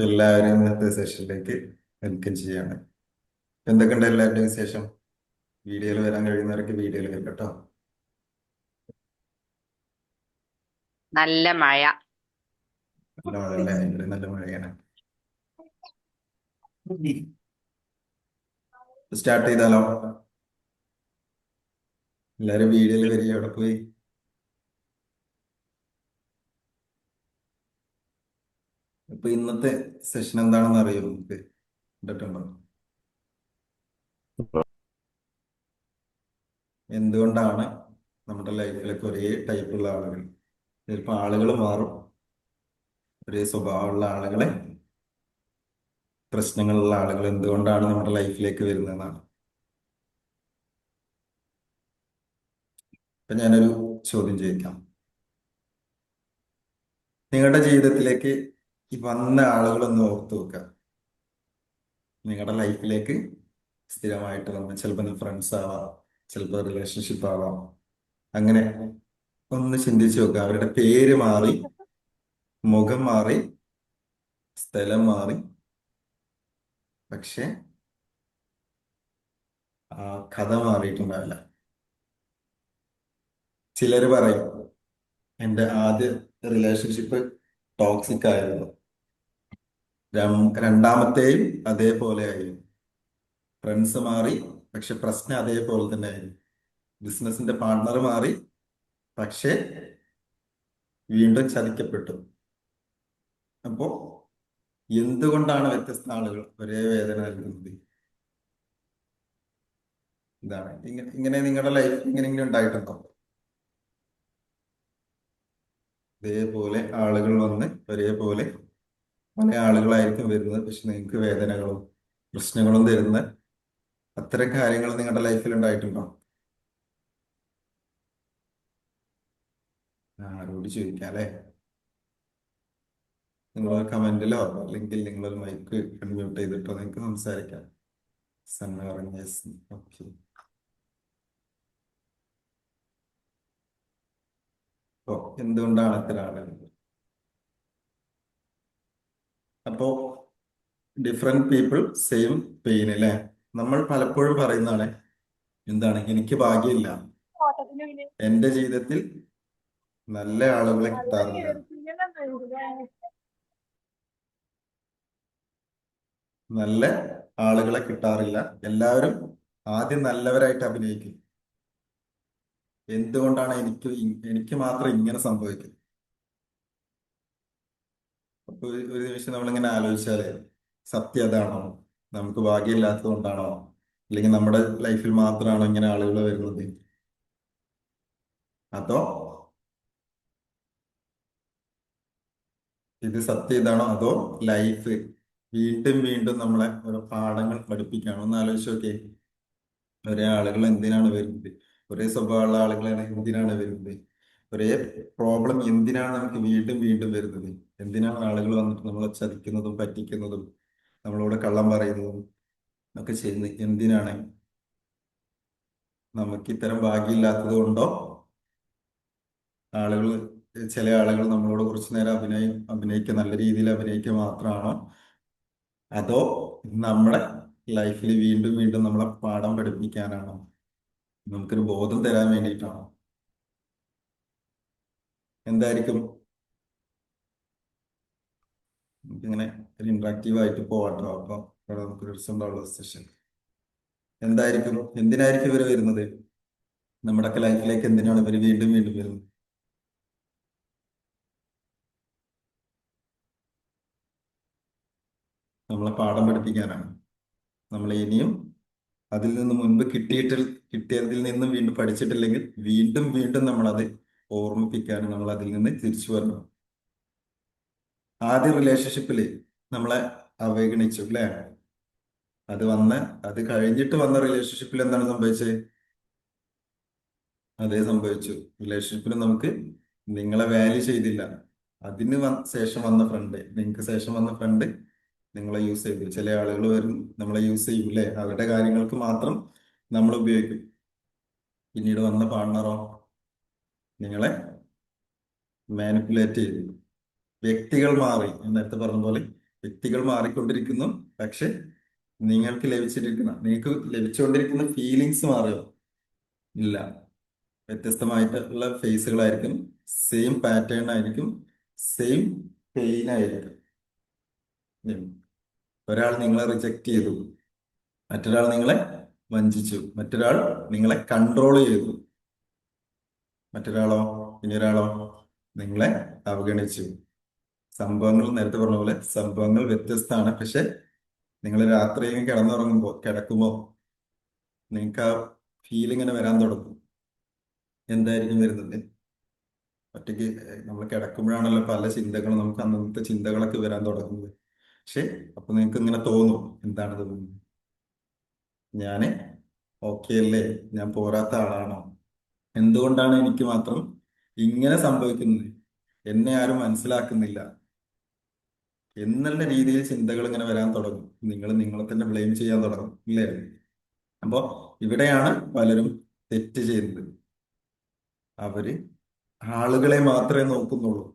എല്ലാവരും ഇന്നത്തെ സെഷനിലേക്ക് വെൽക്കം ചെയ്യാണ്. എന്തൊക്കെയുണ്ട് എല്ലാവരുടെയും വിശേഷം? വീഡിയോയിൽ വരാൻ കഴിയുന്നവരൊക്കെ വീഡിയോയിൽ വരും കേട്ടോ. നല്ല മഴ. നല്ല മഴയല്ലേ? ഇവിടെ നല്ല മഴയാണ്. സ്റ്റാർട്ട് ചെയ്താലോ? എല്ലാവരും വീഡിയോയിൽ വരിക. അവിടെ പോയി ഇപ്പൊ ഇന്നത്തെ സെഷൻ എന്താണെന്ന് അറിയോ? നമുക്ക് കണ്ടിട്ടുണ്ടോ? എന്തുകൊണ്ടാണ് നമ്മുടെ ലൈഫിലൊക്കെ ഒരേ ടൈപ്പുള്ള ആളുകൾ, ചിലപ്പോൾ ആളുകൾ മാറും, ഒരേ സ്വഭാവമുള്ള ആളുകളെ, പ്രശ്നങ്ങളുള്ള ആളുകൾ എന്തുകൊണ്ടാണ് നമ്മുടെ ലൈഫിലേക്ക് വരുന്നതെന്നാണ്. ഇപ്പൊ ഞാനൊരു ചോദ്യം ചോദിക്കാം. നിങ്ങളുടെ ജീവിതത്തിലേക്ക് ഈ വന്ന ആളുകളൊന്ന് ഓർത്ത് വെക്കുക. നിങ്ങളുടെ ലൈഫിലേക്ക് സ്ഥിരമായിട്ട് വന്ന, ചിലപ്പോൾ ഫ്രണ്ട്സ് ആവാം, ചിലപ്പോൾ റിലേഷൻഷിപ്പ് ആവാം. അങ്ങനെ ഒന്ന് ചിന്തിച്ചു നോക്കുക. അവരുടെ പേര് മാറി, മുഖം മാറി, സ്ഥലം മാറി, പക്ഷെ ആ കഥ മാറിയിട്ടുണ്ടാവില്ല. ചിലര് പറയും എൻ്റെ ആദ്യ റിലേഷൻഷിപ്പ് ടോക്സിക് ആയിരുന്നു, രണ്ടാമത്തെയും അതേപോലെ ആയിരുന്നു. ഫ്രണ്ട്സ് മാറി, പക്ഷെ പ്രശ്നം അതേപോലെ തന്നെ ആയിരുന്നു. ബിസിനസിന്റെ പാർട്ണർ മാറി, പക്ഷെ വീണ്ടും ചതിക്കപ്പെട്ടു. അപ്പോ എന്തുകൊണ്ടാണ് വ്യത്യസ്ത ആളുകൾ ഒരേ വേദന നൽകുന്നത്? ഇതാണ്. ഇങ്ങനെ നിങ്ങളുടെ ലൈഫ് ഇങ്ങനെയെങ്കിലും ഉണ്ടായിട്ടുണ്ടോ? ഇതേപോലെ ആളുകൾ വന്ന് ഒരേപോലെ പല ആളുകളായിരിക്കും വരുന്നത്, പക്ഷെ നിങ്ങൾക്ക് വേദനകളും പ്രശ്നങ്ങളും തരുന്ന അത്തരം കാര്യങ്ങൾ നിങ്ങളുടെ ലൈഫിൽ ഉണ്ടായിട്ടുണ്ടോ? ആരോട് ചോദിക്കാം അല്ലെ? നിങ്ങൾ കമന്റിലോ അല്ലെങ്കിൽ നിങ്ങൾ മൈക്ക് അൺമ്യൂട്ട് ചെയ്തിട്ടോ നിങ്ങൾക്ക് സംസാരിക്കാം. സണ്ണ പറഞ്ഞു യെസ്. ഓക്കെ. അപ്പോ എന്തുകൊണ്ടാണ് ഇത്തരം ആളുകൾ? അപ്പോ ഡിഫറെന്റ് പീപ്പിൾ സെയിം പെയിൻ അല്ലേ? നമ്മൾ പലപ്പോഴും പറയുന്നതാണ്, എന്താണ്, എനിക്ക് ഭാഗ്യമില്ല, എന്റെ ജീവിതത്തിൽ നല്ല ആളുകളെ കിട്ടാറില്ല. നല്ല ആളുകളെ കിട്ടാറില്ല. എല്ലാവരും ആദ്യം നല്ലവരായിട്ട് അഭിനയിക്കും. എന്തുകൊണ്ടാണ് എനിക്ക് മാത്രം ഇങ്ങനെ സംഭവിക്കുന്നത്? അപ്പൊ ഒരു നിമിഷം നമ്മളിങ്ങനെ ആലോചിച്ചാലേ, സത്യം അതാണോ? നമുക്ക് ഭാഗ്യമില്ലാത്തത് കൊണ്ടാണോ? അല്ലെങ്കിൽ നമ്മുടെ ലൈഫിൽ മാത്രമാണോ ഇങ്ങനെ ആളുകൾ വരുന്നത്? അതോ ഇത് സത്യം ഇതാണോ? അതോ ലൈഫ് വീണ്ടും വീണ്ടും നമ്മളെ ഓരോ പാഠങ്ങൾ പഠിപ്പിക്കുകയാണോ? ഒന്ന് ആലോചിച്ച് നോക്കിയേ. ഒരേ ആളുകൾ എന്തിനാണ് വരുന്നത്? ഒരേ സ്വഭാവമുള്ള ആളുകളാണ് എന്തിനാണ് വരുന്നത്? ഒരേ പ്രോബ്ലം എന്തിനാണ് നമുക്ക് വീണ്ടും വീണ്ടും വരുന്നത്? എന്തിനാണ് ആളുകൾ വന്നിട്ട് നമ്മളെ ചതിക്കുന്നതും പറ്റിക്കുന്നതും നമ്മളോട് കള്ളം പറയുന്നതും ഒക്കെ ചെയ്യുന്നത്? എന്തിനാണ്? നമുക്ക് ഇത്തരം ഭാഗ്യമില്ലാത്തത് കൊണ്ടോ? ആളുകൾ, ചില ആളുകൾ നമ്മളോട് കുറച്ചു നേരം അഭിനയിക്കുക, നല്ല രീതിയിൽ അഭിനയിക്കുക മാത്രമാണോ? അതോ നമ്മുടെ ലൈഫിൽ വീണ്ടും വീണ്ടും നമ്മളെ പാഠം പഠിപ്പിക്കാനാണോ? നമുക്കൊരു ബോധം തരാൻ വേണ്ടിയിട്ടാണോ? എന്തായിരിക്കും? നമുക്കിങ്ങനെ ഒരു ഇന്ററാക്റ്റീവ് ആയിട്ട് പോവാട്ടോ. അപ്പൊ അവിടെ നമുക്കൊരു രസമുള്ള സെഷൻ. എന്തായിരിക്കും, എന്തിനായിരിക്കും ഇവർ വരുന്നത്? നമ്മുടെയൊക്കെ ലൈഫിലേക്ക് എന്തിനാണ് ഇവർ വീണ്ടും വീണ്ടും വരുന്നത്? നമ്മളെ പാഠം പഠിപ്പിക്കാനാണ്. നമ്മൾ ഇനിയും അതിൽ നിന്ന് മുൻപ് കിട്ടിയതിൽ നിന്നും വീണ്ടും പഠിച്ചിട്ടില്ലെങ്കിൽ വീണ്ടും വീണ്ടും നമ്മളത് ഓർമ്മിപ്പിക്കാനും നമ്മൾ അതിൽ നിന്ന് തിരിച്ചു വരണം. ആദ്യ റിലേഷൻഷിപ്പില് നമ്മളെ അവഗണിച്ചു അല്ലേ? അത് വന്ന് അത് കഴിഞ്ഞിട്ട് വന്ന റിലേഷൻഷിപ്പിൽ എന്താണ് സംഭവിച്ചത്? അതേ സംഭവിച്ചു. റിലേഷൻഷിപ്പിൽ നമുക്ക് നിങ്ങളെ വാല്യൂ ചെയ്തില്ല. അതിന് ശേഷം വന്ന ഫ്രണ്ട്, നിങ്ങൾക്ക് ശേഷം വന്ന ഫ്രണ്ട് നിങ്ങളെ യൂസ് ചെയ്തു. ചില ആളുകൾ വരും, നമ്മളെ യൂസ് ചെയ്യും അല്ലേ? അവരുടെ കാര്യങ്ങൾക്ക് മാത്രം നമ്മൾ ഉപയോഗിക്കും. പിന്നീട് വന്ന പാർട്ണറോ നിങ്ങളെ മാനിപ്പുലേറ്റ് ചെയ്തു. വ്യക്തികൾ മാറി, ഞാൻ നേരത്തെ പറഞ്ഞ പോലെ വ്യക്തികൾ മാറിക്കൊണ്ടിരിക്കുന്നു. പക്ഷെ നിങ്ങൾക്ക് ലഭിച്ചുകൊണ്ടിരിക്കുന്ന ഫീലിങ്സ് മാറിയോ? ഇല്ല. വ്യത്യസ്തമായിട്ടുള്ള ഫേസുകളായിരിക്കും, സെയിം പാറ്റേൺ ആയിരിക്കും, സെയിം പെയിൻ ആയിരിക്കും. ഉം. ഒരാൾ നിങ്ങളെ റിജക്റ്റ് ചെയ്തു, മറ്റൊരാൾ നിങ്ങളെ വഞ്ചിച്ചു, മറ്റൊരാൾ നിങ്ങളെ കൺട്രോൾ ചെയ്തു, മറ്റൊരാളോ, ഇനിയൊരാളോ നിങ്ങളെ അവഗണിച്ചു. സംഭവങ്ങൾ നേരത്തെ പറഞ്ഞ പോലെ സംഭവങ്ങൾ വ്യത്യസ്തമാണ്. പക്ഷെ നിങ്ങൾ രാത്രി കിടക്കുമ്പോ നിങ്ങൾക്ക് ആ ഫീൽ ഇങ്ങനെ വരാൻ തുടങ്ങും. എന്തായിരിക്കും വരുന്നത്? ഒറ്റയ്ക്ക് നമ്മൾ കിടക്കുമ്പോഴാണല്ലോ പല ചിന്തകളും, നമുക്ക് അന്നത്തെ ചിന്തകളൊക്കെ വരാൻ തുടങ്ങുന്നത്. പക്ഷെ അപ്പൊ നിങ്ങൾക്ക് ഇങ്ങനെ തോന്നും, എന്താണ് തോന്നുന്നത്? ഞാന് ഓക്കെ അല്ലേ? ഞാൻ പോരാത്ത ആളാണോ? എന്തുകൊണ്ടാണ് എനിക്ക് മാത്രം ഇങ്ങനെ സംഭവിക്കുന്നത്? എന്നെ ആരും മനസ്സിലാക്കുന്നില്ല എന്നുള്ള രീതിയിൽ ചിന്തകൾ ഇങ്ങനെ വരാൻ തുടങ്ങും. നിങ്ങൾ നിങ്ങളെ തന്നെ ബ്ലെയിം ചെയ്യാൻ തുടങ്ങും, ഇല്ലേ? അപ്പോ ഇവിടെയാണ് പലരും തെറ്റ് ചെയ്യുന്നത്. അവര് ആളുകളെ മാത്രമേ നോക്കുന്നുള്ളൂ.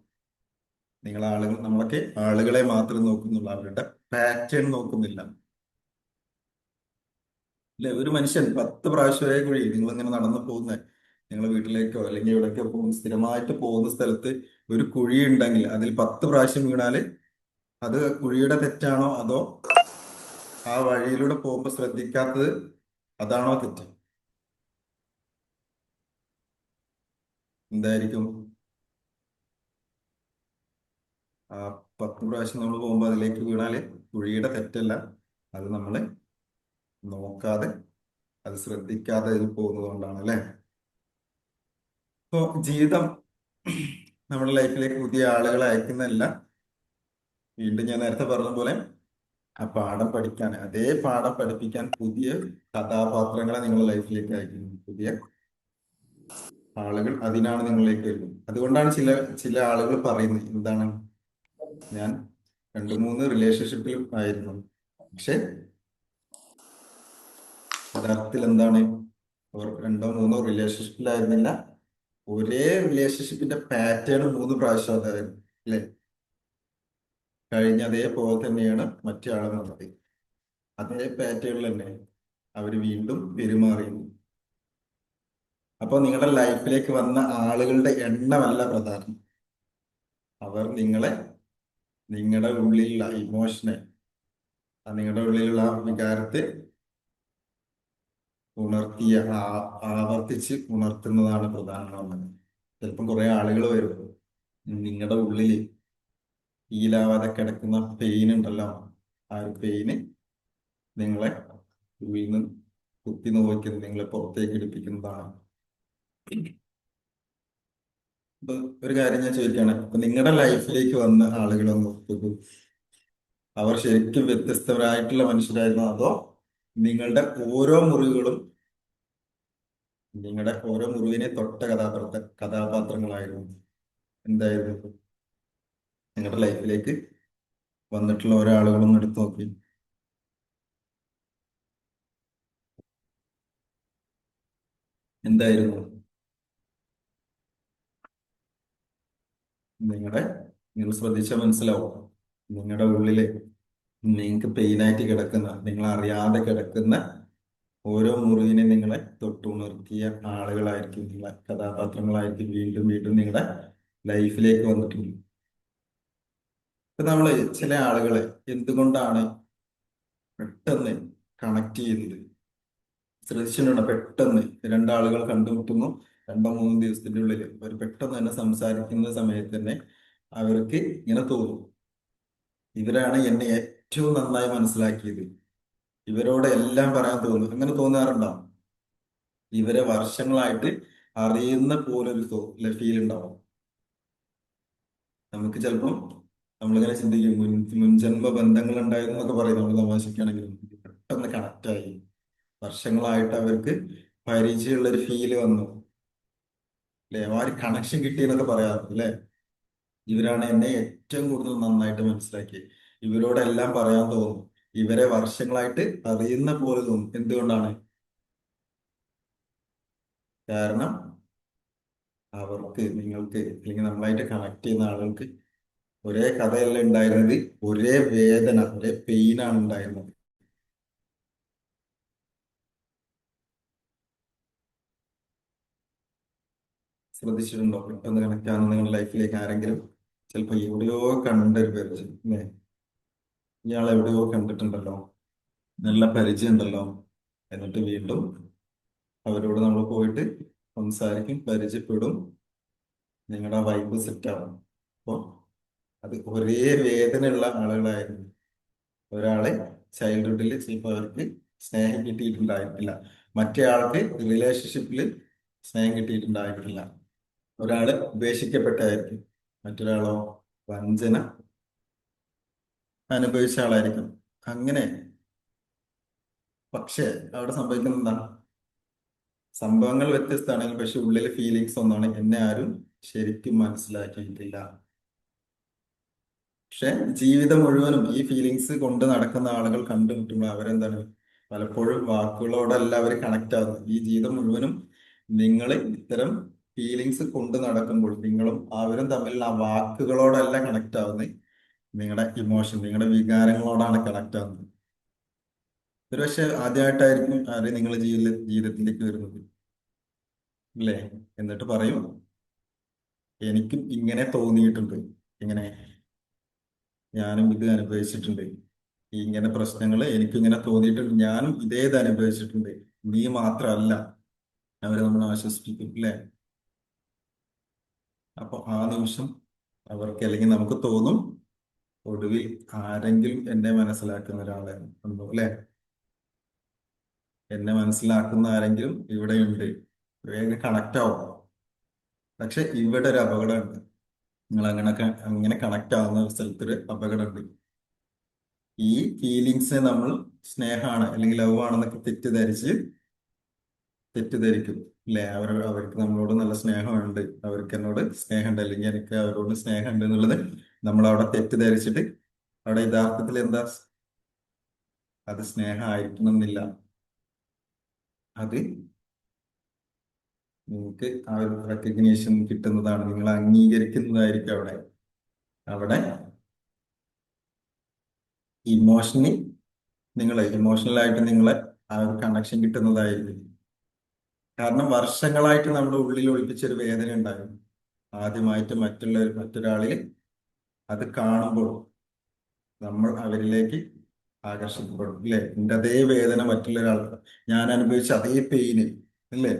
നമ്മളൊക്കെ ആളുകളെ മാത്രമേ നോക്കുന്നുള്ളൂ, അവരുടെ പാറ്റേൺ നോക്കുന്നില്ല. അല്ലെ? ഒരു മനുഷ്യൻ 10 പ്രാവശ്യമായ കുഴി നിങ്ങൾ ഇങ്ങനെ നടന്നു പോകുന്ന, നിങ്ങളുടെ വീട്ടിലേക്കോ അല്ലെങ്കിൽ എവിടേക്കോ പോകുന്ന, സ്ഥിരമായിട്ട് പോകുന്ന സ്ഥലത്ത് ഒരു കുഴി ഉണ്ടെങ്കിൽ അതിൽ 10 പ്രാവശ്യം വീണാല് അത് കുഴിയുടെ തെറ്റാണോ, അതോ ആ വഴിയിലൂടെ പോകുമ്പോൾ ശ്രദ്ധിക്കാത്തത് അതാണോ തെറ്റ്? എന്തായിരിക്കും? ആ 10 പ്രാവശ്യം നമ്മൾ പോകുമ്പോൾ അതിലേക്ക് വീണാല് കുഴിയുടെ തെറ്റല്ല, അത് നമ്മൾ നോക്കാതെ, അത് ശ്രദ്ധിക്കാതെ അതിൽ പോകുന്നത് കൊണ്ടാണ്, അല്ലെ? ഇപ്പോ ജീവിതം നമ്മുടെ ലൈഫിലേക്ക് പുതിയ ആളുകളെ അയക്കുന്നതല്ല. വീണ്ടും ഞാൻ നേരത്തെ പറഞ്ഞ പോലെ ആ പാഠം പഠിക്കാൻ, അതേ പാഠം പഠിപ്പിക്കാൻ പുതിയ കഥാപാത്രങ്ങളെ നിങ്ങളുടെ ലൈഫിലേക്ക് അയക്കുന്നു. പുതിയ ആളുകൾ അതിനാണ് നിങ്ങളിലേക്ക് വരുന്നത്. അതുകൊണ്ടാണ് ചില ചില ആളുകൾ പറയുന്നത്, എന്താണ്, ഞാൻ 2-3 റിലേഷൻഷിപ്പിൽ ആയിരുന്നു, പക്ഷെ യഥാർത്ഥത്തിൽ എന്താണ്, അവർ 2-3 റിലേഷൻഷിപ്പിലായിരുന്നില്ല, ഒരേ റിലേഷൻഷിപ്പിന്റെ പാറ്റേൺ 3 പ്രാവശ്യം അതായിരുന്നു, അല്ലെ? കഴിഞ്ഞ അതേപോലെ തന്നെയാണ് മറ്റേ ആളെ വന്നത്, അതേ പാറ്റേണിൽ തന്നെ അവർ വീണ്ടും പെരുമാറിയിരുന്നു. അപ്പൊ നിങ്ങളുടെ ലൈഫിലേക്ക് വന്ന ആളുകളുടെ എണ്ണമല്ല പ്രധാനം, അവർ നിങ്ങളുടെ ഉള്ളിലുള്ള ഇമോഷനെ, നിങ്ങളുടെ ഉള്ളിലുള്ള ആ വികാരത്തെ ആവർത്തിച്ച് ഉണർത്തുന്നതാണ് പ്രധാനമാകുന്നത്. ചിലപ്പം കുറെ ആളുകൾ വരും, നിങ്ങളുടെ ഉള്ളിൽ ഹീലാവാതെ കിടക്കുന്ന പെയിൻ ഉണ്ടല്ലോ, ആ ഒരു പെയിന് നിങ്ങളെ വീണ്ടും കുത്തി നോക്കുന്നത്, നിങ്ങളെ പുറത്തേക്ക് എടുപ്പിക്കുന്നതാണ്. ഇപ്പൊ ഒരു കാര്യം ഞാൻ ചോദിക്കുകയാണ്, ഇപ്പൊ നിങ്ങളുടെ ലൈഫിലേക്ക് വന്ന ആളുകളെ നോക്കൂ, അവർ ശരിക്കും വ്യത്യസ്തരായിട്ടുള്ള മനുഷ്യരായിരുന്നോ, അതോ നിങ്ങളുടെ ഓരോ മുറിവുകളും, നിങ്ങളുടെ ഓരോ മുറിവിനെ തൊട്ട കഥാപാത്രങ്ങളായിരുന്നു? എന്തായിരുന്നു? നിങ്ങളുടെ ലൈഫിലേക്ക് വന്നിട്ടുള്ള ഓരോ ആളുകളും എടുത്തു നോക്കി, എന്തായിരുന്നു? നിങ്ങളുടെ നിങ്ങൾ ശ്രദ്ധിച്ചാൽ മനസ്സിലാവും, നിങ്ങളുടെ ഉള്ളില് നിങ്ങൾക്ക് പെയിനായിട്ട് കിടക്കുന്ന, നിങ്ങൾ അറിയാതെ കിടക്കുന്ന ഓരോ മുറിവിനെ നിങ്ങളെ തൊട്ടുണർത്തിയ ആളുകളായിരിക്കും, നിങ്ങളെ കഥാപാത്രങ്ങളായിരിക്കും വീണ്ടും വീണ്ടും നിങ്ങളുടെ ലൈഫിലേക്ക് വന്നിട്ടുണ്ട്. ഇപ്പൊ നമ്മള് ചില ആളുകളെ എന്തുകൊണ്ടാണ് പെട്ടെന്ന് കണക്ട് ചെയ്യുന്നത്? ശ്രദ്ധിച്ചിട്ടുണ്ടോ? പെട്ടെന്ന് രണ്ടാളുകൾ കണ്ടുമുട്ടുന്നു, 2-3 ദിവസത്തിന്റെ ഉള്ളിൽ അവർ പെട്ടെന്ന് തന്നെ സംസാരിക്കുന്ന സമയത്ത് തന്നെ അവർക്ക് ഇങ്ങനെ തോന്നും, ഇവരാണ് എന്നെ ഏറ്റവും നന്നായി മനസ്സിലാക്കിയത്, ഇവരോട് എല്ലാം പറയാൻ തോന്നും. അങ്ങനെ തോന്നാറുണ്ടോ? ഇവരെ വർഷങ്ങളായിട്ട് അറിയുന്ന പോലൊരു ഫീൽ ഉണ്ടാവും നമുക്ക്. ചിലപ്പം നമ്മളിങ്ങനെ ചിന്തിക്കും, മുൻജന്മ ബന്ധങ്ങൾ ഉണ്ടായിരുന്നു എന്നൊക്കെ പറയും നമ്മൾ തമാശക്കാണെങ്കിലും. പെട്ടെന്ന് കണക്ട് ആയി, വർഷങ്ങളായിട്ട് അവർക്ക് പരിചയമുള്ള ഒരു ഫീല് വന്നു, അല്ലെ? ആ ഒരു കണക്ഷൻ കിട്ടിയെന്നൊക്കെ പറയാറുണ്ട്, അല്ലെ? ഇവരാണ് എന്നെ ഏറ്റവും കൂടുതൽ നന്നായിട്ട് മനസ്സിലാക്കി, ഇവരോടെല്ലാം പറയാൻ തോന്നും, ഇവരെ വർഷങ്ങളായിട്ട് അറിയുന്ന പോലെ തോന്നും. എന്തുകൊണ്ടാണ്? കാരണം അവർക്ക്, നിങ്ങൾക്ക് അല്ലെങ്കിൽ നമ്മളായിട്ട് കണക്ട് ചെയ്യുന്ന ആളുകൾക്ക് ഒരേ കഥയല്ല ഉണ്ടായിരുന്നത്, ഒരേ വേദന, ഒരേ പെയിനാണ് ഉണ്ടായിരുന്നത്. ശ്രദ്ധിച്ചിട്ടുണ്ടോ? പെട്ടെന്ന് കണക്ട് ആവുന്ന നിങ്ങളുടെ ലൈഫിലേക്ക് ആരെങ്കിലും ചിലപ്പോ എവിടെയോ കണ്ടൊരു പരിചയം അല്ലേ? ഇയാൾ എവിടെയോ കണ്ടിട്ടുണ്ടല്ലോ, നല്ല പരിചയം ഉണ്ടല്ലോ. എന്നിട്ട് വീണ്ടും അവരോട് നമ്മൾ പോയിട്ട് സംസാരിക്കും, പരിചയപ്പെടും, നിങ്ങളുടെ വൈബ് സെറ്റ് ആവും. അപ്പൊ അത് ഒരേ വേദനയുള്ള ആളുകളായിരുന്നു. ഒരാളെ ചൈൽഡ്ഹുഡിൽ ചിലപ്പോൾ അവർക്ക് സ്നേഹം കിട്ടിയിട്ടുണ്ടായിട്ടില്ല, മറ്റേ ആൾക്ക് റിലേഷൻഷിപ്പിൽ സ്നേഹം കിട്ടിയിട്ടുണ്ടായിട്ടില്ല. ഒരാള് ഉപേക്ഷിക്കപ്പെട്ടായിരിക്കും, മറ്റൊരാളോ വഞ്ചന അനുഭവിച്ച ആളായിരിക്കും. അങ്ങനെ. പക്ഷെ അവിടെ സംഭവിക്കുന്നത് എന്താ? സംഭവങ്ങൾ വ്യത്യസ്തമാണെങ്കിൽ പക്ഷെ ഉള്ളിൽ ഫീലിങ്സ് ഒന്നാണ്. എന്നെ ആരും ശരിക്കും മനസ്സിലാക്കിയിട്ടില്ല. പക്ഷെ ജീവിതം മുഴുവനും ഈ ഫീലിങ്സ് കൊണ്ട് നടക്കുന്ന ആളുകൾ കണ്ടുമുട്ടുമ്പോൾ അവരെന്താണ്, പലപ്പോഴും വാക്കുകളോടല്ല അവർ കണക്ട് ആവുന്നത്. ഈ ജീവിതം മുഴുവനും നിങ്ങൾ ഇത്തരം ഫീലിങ്സ് കൊണ്ട് നടക്കുമ്പോൾ നിങ്ങളും അവരും തമ്മിൽ ആ വാക്കുകളോടല്ല കണക്ട് ആവുന്നത്, നിങ്ങളുടെ ഇമോഷൻ, നിങ്ങളുടെ വികാരങ്ങളോടാണ് കണക്ട് ആവുന്നത്. ഒരു പക്ഷെ ആദ്യമായിട്ടായിരിക്കും ആര് നിങ്ങളുടെ ജീവിതത്തിലേക്ക് വരുന്നത്, അല്ലേ? എന്നിട്ട് പറയും, എനിക്കും ഇങ്ങനെ തോന്നിയിട്ടുണ്ട്. ഇങ്ങനെ ഞാനും ഇത് അനുഭവിച്ചിട്ടുണ്ട്. ഈ ഇങ്ങനെ പ്രശ്നങ്ങൾ എനിക്കും ഇങ്ങനെ തോന്നിയിട്ടുണ്ട്, ഞാനും ഇതേത് അനുഭവിച്ചിട്ടുണ്ട്, നീ മാത്രമല്ല. അവരെ നമ്മൾ ആശ്വസിപ്പിക്കും, അല്ലേ? അപ്പൊ ആ നിമിഷം അവർക്ക് അല്ലെങ്കിൽ നമുക്ക് തോന്നും, ഒടുവിൽ ആരെങ്കിലും എന്നെ മനസ്സിലാക്കുന്ന ഒരാളെ ഉണ്ടോ, അല്ലെ? എന്നെ മനസ്സിലാക്കുന്ന ആരെങ്കിലും ഇവിടെയുണ്ട്, വേഗം കണക്ട് ആവും. പക്ഷെ ഇവിടെ ഒരു അപകടമുണ്ട്. നിങ്ങൾ അങ്ങനെ കണക്ട് ആവുന്ന ഒരു സ്ഥലത്തൊരു അപകടമുണ്ട്. ഈ ഫീലിങ്സിനെ നമ്മൾ സ്നേഹമാണ് അല്ലെങ്കിൽ ലവ് ആണെന്നൊക്കെ തെറ്റിദ്ധരിക്കും, അല്ലെ? അവർക്ക് നമ്മളോട് നല്ല സ്നേഹമുണ്ട്, അവർക്ക് എന്നോട് സ്നേഹമുണ്ട്, അല്ലെങ്കിൽ എനിക്ക് അവരോട് സ്നേഹമുണ്ട് എന്നുള്ളത് നമ്മൾ അവിടെ തെറ്റിദ്ധരിച്ചിട്ട്, അവിടെ യഥാർത്ഥത്തിൽ എന്താ, അത് സ്നേഹം ആയിരിക്കണം എന്നില്ല. അത് നിങ്ങൾക്ക് ആ ഒരു റെക്കഗ്നീഷൻ കിട്ടുന്നതാണ്, നിങ്ങൾ അംഗീകരിക്കുന്നതായിരിക്കും അവിടെ. അവിടെ ഇമോഷണലി ഇമോഷണലായിട്ട് നിങ്ങളെ ആ ഒരു കണക്ഷൻ കിട്ടുന്നതായിരിക്കും. കാരണം വർഷങ്ങളായിട്ട് നമ്മുടെ ഉള്ളിൽ ഒളിപ്പിച്ച ഒരു വേദന ഉണ്ടായിരുന്നു. ആദ്യമായിട്ട് മറ്റൊരാളിൽ അത് കാണുമ്പോൾ നമ്മൾ അവരിലേക്ക് ആകർഷിക്കപ്പെടും, അല്ലേ? എന്റെ അതേ വേദന മറ്റുള്ള ഒരാൾ, ഞാൻ അനുഭവിച്ച അതേ പെയിന്, അല്ലേ?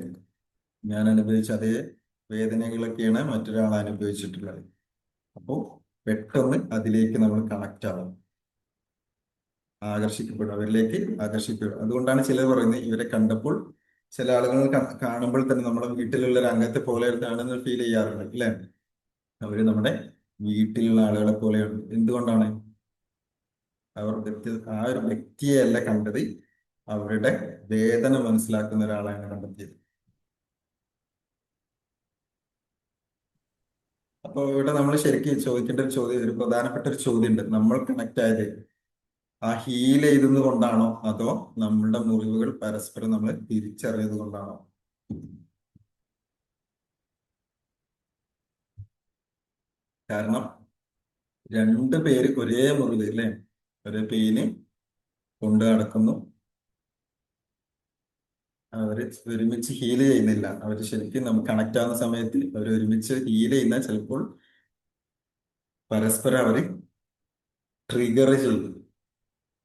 ഞാൻ അനുഭവിച്ച അതേ വേദനകളൊക്കെയാണ് മറ്റൊരാൾ അനുഭവിച്ചിട്ടുള്ളത്. അപ്പോൾ പെട്ടെന്ന് അതിലേക്ക് നമ്മൾ കണക്ട് ആവും, ആകർഷിക്കപ്പെടും, അവരിലേക്ക് ആകർഷിക്കപ്പെടും. അതുകൊണ്ടാണ് ചിലർ പറയുന്നത്, ഇവരെ കണ്ടപ്പോൾ ചില ആളുകൾ കാണുമ്പോൾ തന്നെ നമ്മുടെ വീട്ടിലുള്ള ഒരു അംഗത്തെ പോലെ ആണെന്ന് ഫീൽ ചെയ്യാറുണ്ട്, അല്ലേ? അവര് നമ്മുടെ വീട്ടിലുള്ള ആളുകളെ പോലെയാണ്. എന്തുകൊണ്ടാണ്? ആ ഒരു വ്യക്തിയെ അല്ല കണ്ടത്, അവരുടെ വേദന മനസ്സിലാക്കുന്ന ഒരാളാണ് കണ്ടെത്തിയത്. അപ്പൊ ഇവിടെ നമ്മൾ ശരിക്കും ചോദിക്കേണ്ട ഒരു ചോദ്യം, ഒരു പ്രധാനപ്പെട്ട ഒരു ചോദ്യം ഉണ്ട്. നമ്മൾ കണക്ട് ആയത് ആ ഹീൽ ചെയ്തത് കൊണ്ടാണോ, അതോ നമ്മളുടെ മുറിവുകൾ പരസ്പരം നമ്മൾ തിരിച്ചറിയത് കൊണ്ടാണോ? കാരണം രണ്ടു പേര് ഒരേ മുറിവ്, അല്ലേ? ഒരേ പെയിന് കൊണ്ട് നടക്കുന്നു, അവര് ഒരുമിച്ച് ഹീൽ ചെയ്യുന്നില്ല. അവര് ശരിക്കും നമുക്ക് കണക്ട് ആവുന്ന സമയത്ത് അവർ ഒരുമിച്ച് ഹീൽ ചെയ്യുന്ന ചിലപ്പോൾ പരസ്പരം അവര് ട്രിഗർ ചെയ്യും,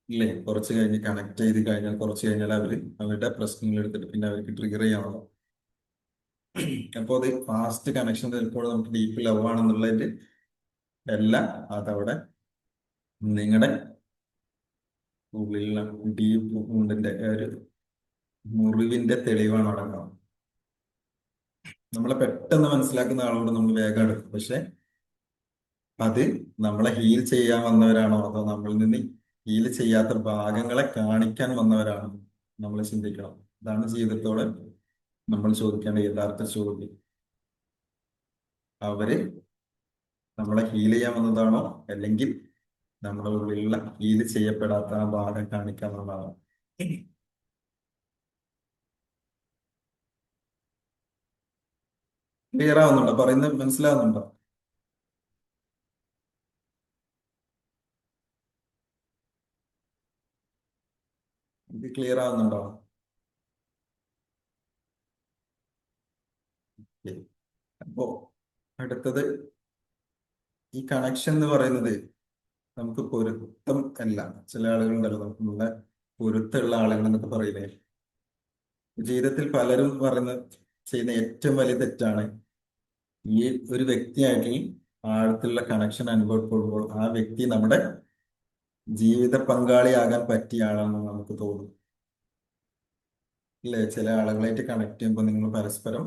ഇല്ലേ? കുറച്ച് കഴിഞ്ഞ് കണക്ട് ചെയ്ത് കഴിഞ്ഞാൽ കുറച്ച് കഴിഞ്ഞാൽ അവര് അവരുടെ പ്രശ്നങ്ങൾ എടുത്തിട്ട് പിന്നെ അവർക്ക് ട്രിഗർ ചെയ്യാണല്ലോ. അപ്പോൾ അത് ഫാസ്റ്റ് കണക്ഷൻ ചിലപ്പോൾ നമുക്ക് ഡീപ്പ് ലവ് ആണെന്നുള്ളതിന്റെ എല്ലാം അതവിടെ നിങ്ങളുടെ ഉള്ളിലുള്ള ഡീപ്പ് വുണ്ടിന്റെ ഒരു മുറിവിന്റെ തെളിവാണ് അവിടെ കാണുന്നത്. നമ്മളെ പെട്ടെന്ന് മനസ്സിലാക്കുന്ന ആളോട് നമ്മൾ വേഗം എടുക്കും, പക്ഷെ അത് നമ്മളെ ഹീൽ ചെയ്യാൻ വന്നവരാണോ, അതോ നമ്മളിൽ നിന്ന് ഹീൽ ചെയ്യാത്ത ഭാഗങ്ങളെ കാണിക്കാൻ വന്നവരാണോ, നമ്മൾ ചിന്തിക്കണം. ഇതാണ് ജീവിതത്തോടെ നമ്മൾ ചോദിക്കേണ്ട യഥാർത്ഥ ചോദ്യം. അവര് നമ്മളെ ഹീൽ ചെയ്യാൻ വന്നതാണോ, അല്ലെങ്കിൽ നമ്മുടെ ഉള്ളിലുള്ള ഹീൽ ചെയ്യപ്പെടാത്ത ആ ഭാഗം കാണിക്കാൻ വന്നതാണോ? ക്ലിയർ ആവുന്നുണ്ടോ? പറയുന്നത് മനസ്സിലാവുന്നുണ്ടോ? ഇത് ക്ലിയർ ആവുന്നുണ്ടോ? Okay. അപ്പോ അടുത്തത് ഈ കണക്ഷൻ എന്ന് പറയുന്നത് നമുക്ക് പൊരുത്തം അല്ല. ചില ആളുകളുണ്ടല്ലോ നമ്മുടെ പൊരുത്തമുള്ള ആളുകൾ എന്നൊക്കെ പറയുന്നത് ജീവിതത്തിൽ പലരും പറയുന്ന ചെയ്യുന്ന ഏറ്റവും വലിയ തെറ്റാണ് ഈ ഒരു വ്യക്തിയായിട്ട് ആഴത്തിലുള്ള കണക്ഷൻ അനുഭവപ്പെടുമ്പോൾ ആ വ്യക്തി നമ്മുടെ ജീവിത പങ്കാളിയാകാൻ പറ്റിയ ആളാണെന്ന് നമുക്ക് തോന്നും. ഇല്ലേ? ചില ആളുകളായിട്ട് കണക്ട് ചെയ്യുമ്പോൾ നിങ്ങൾ പരസ്പരം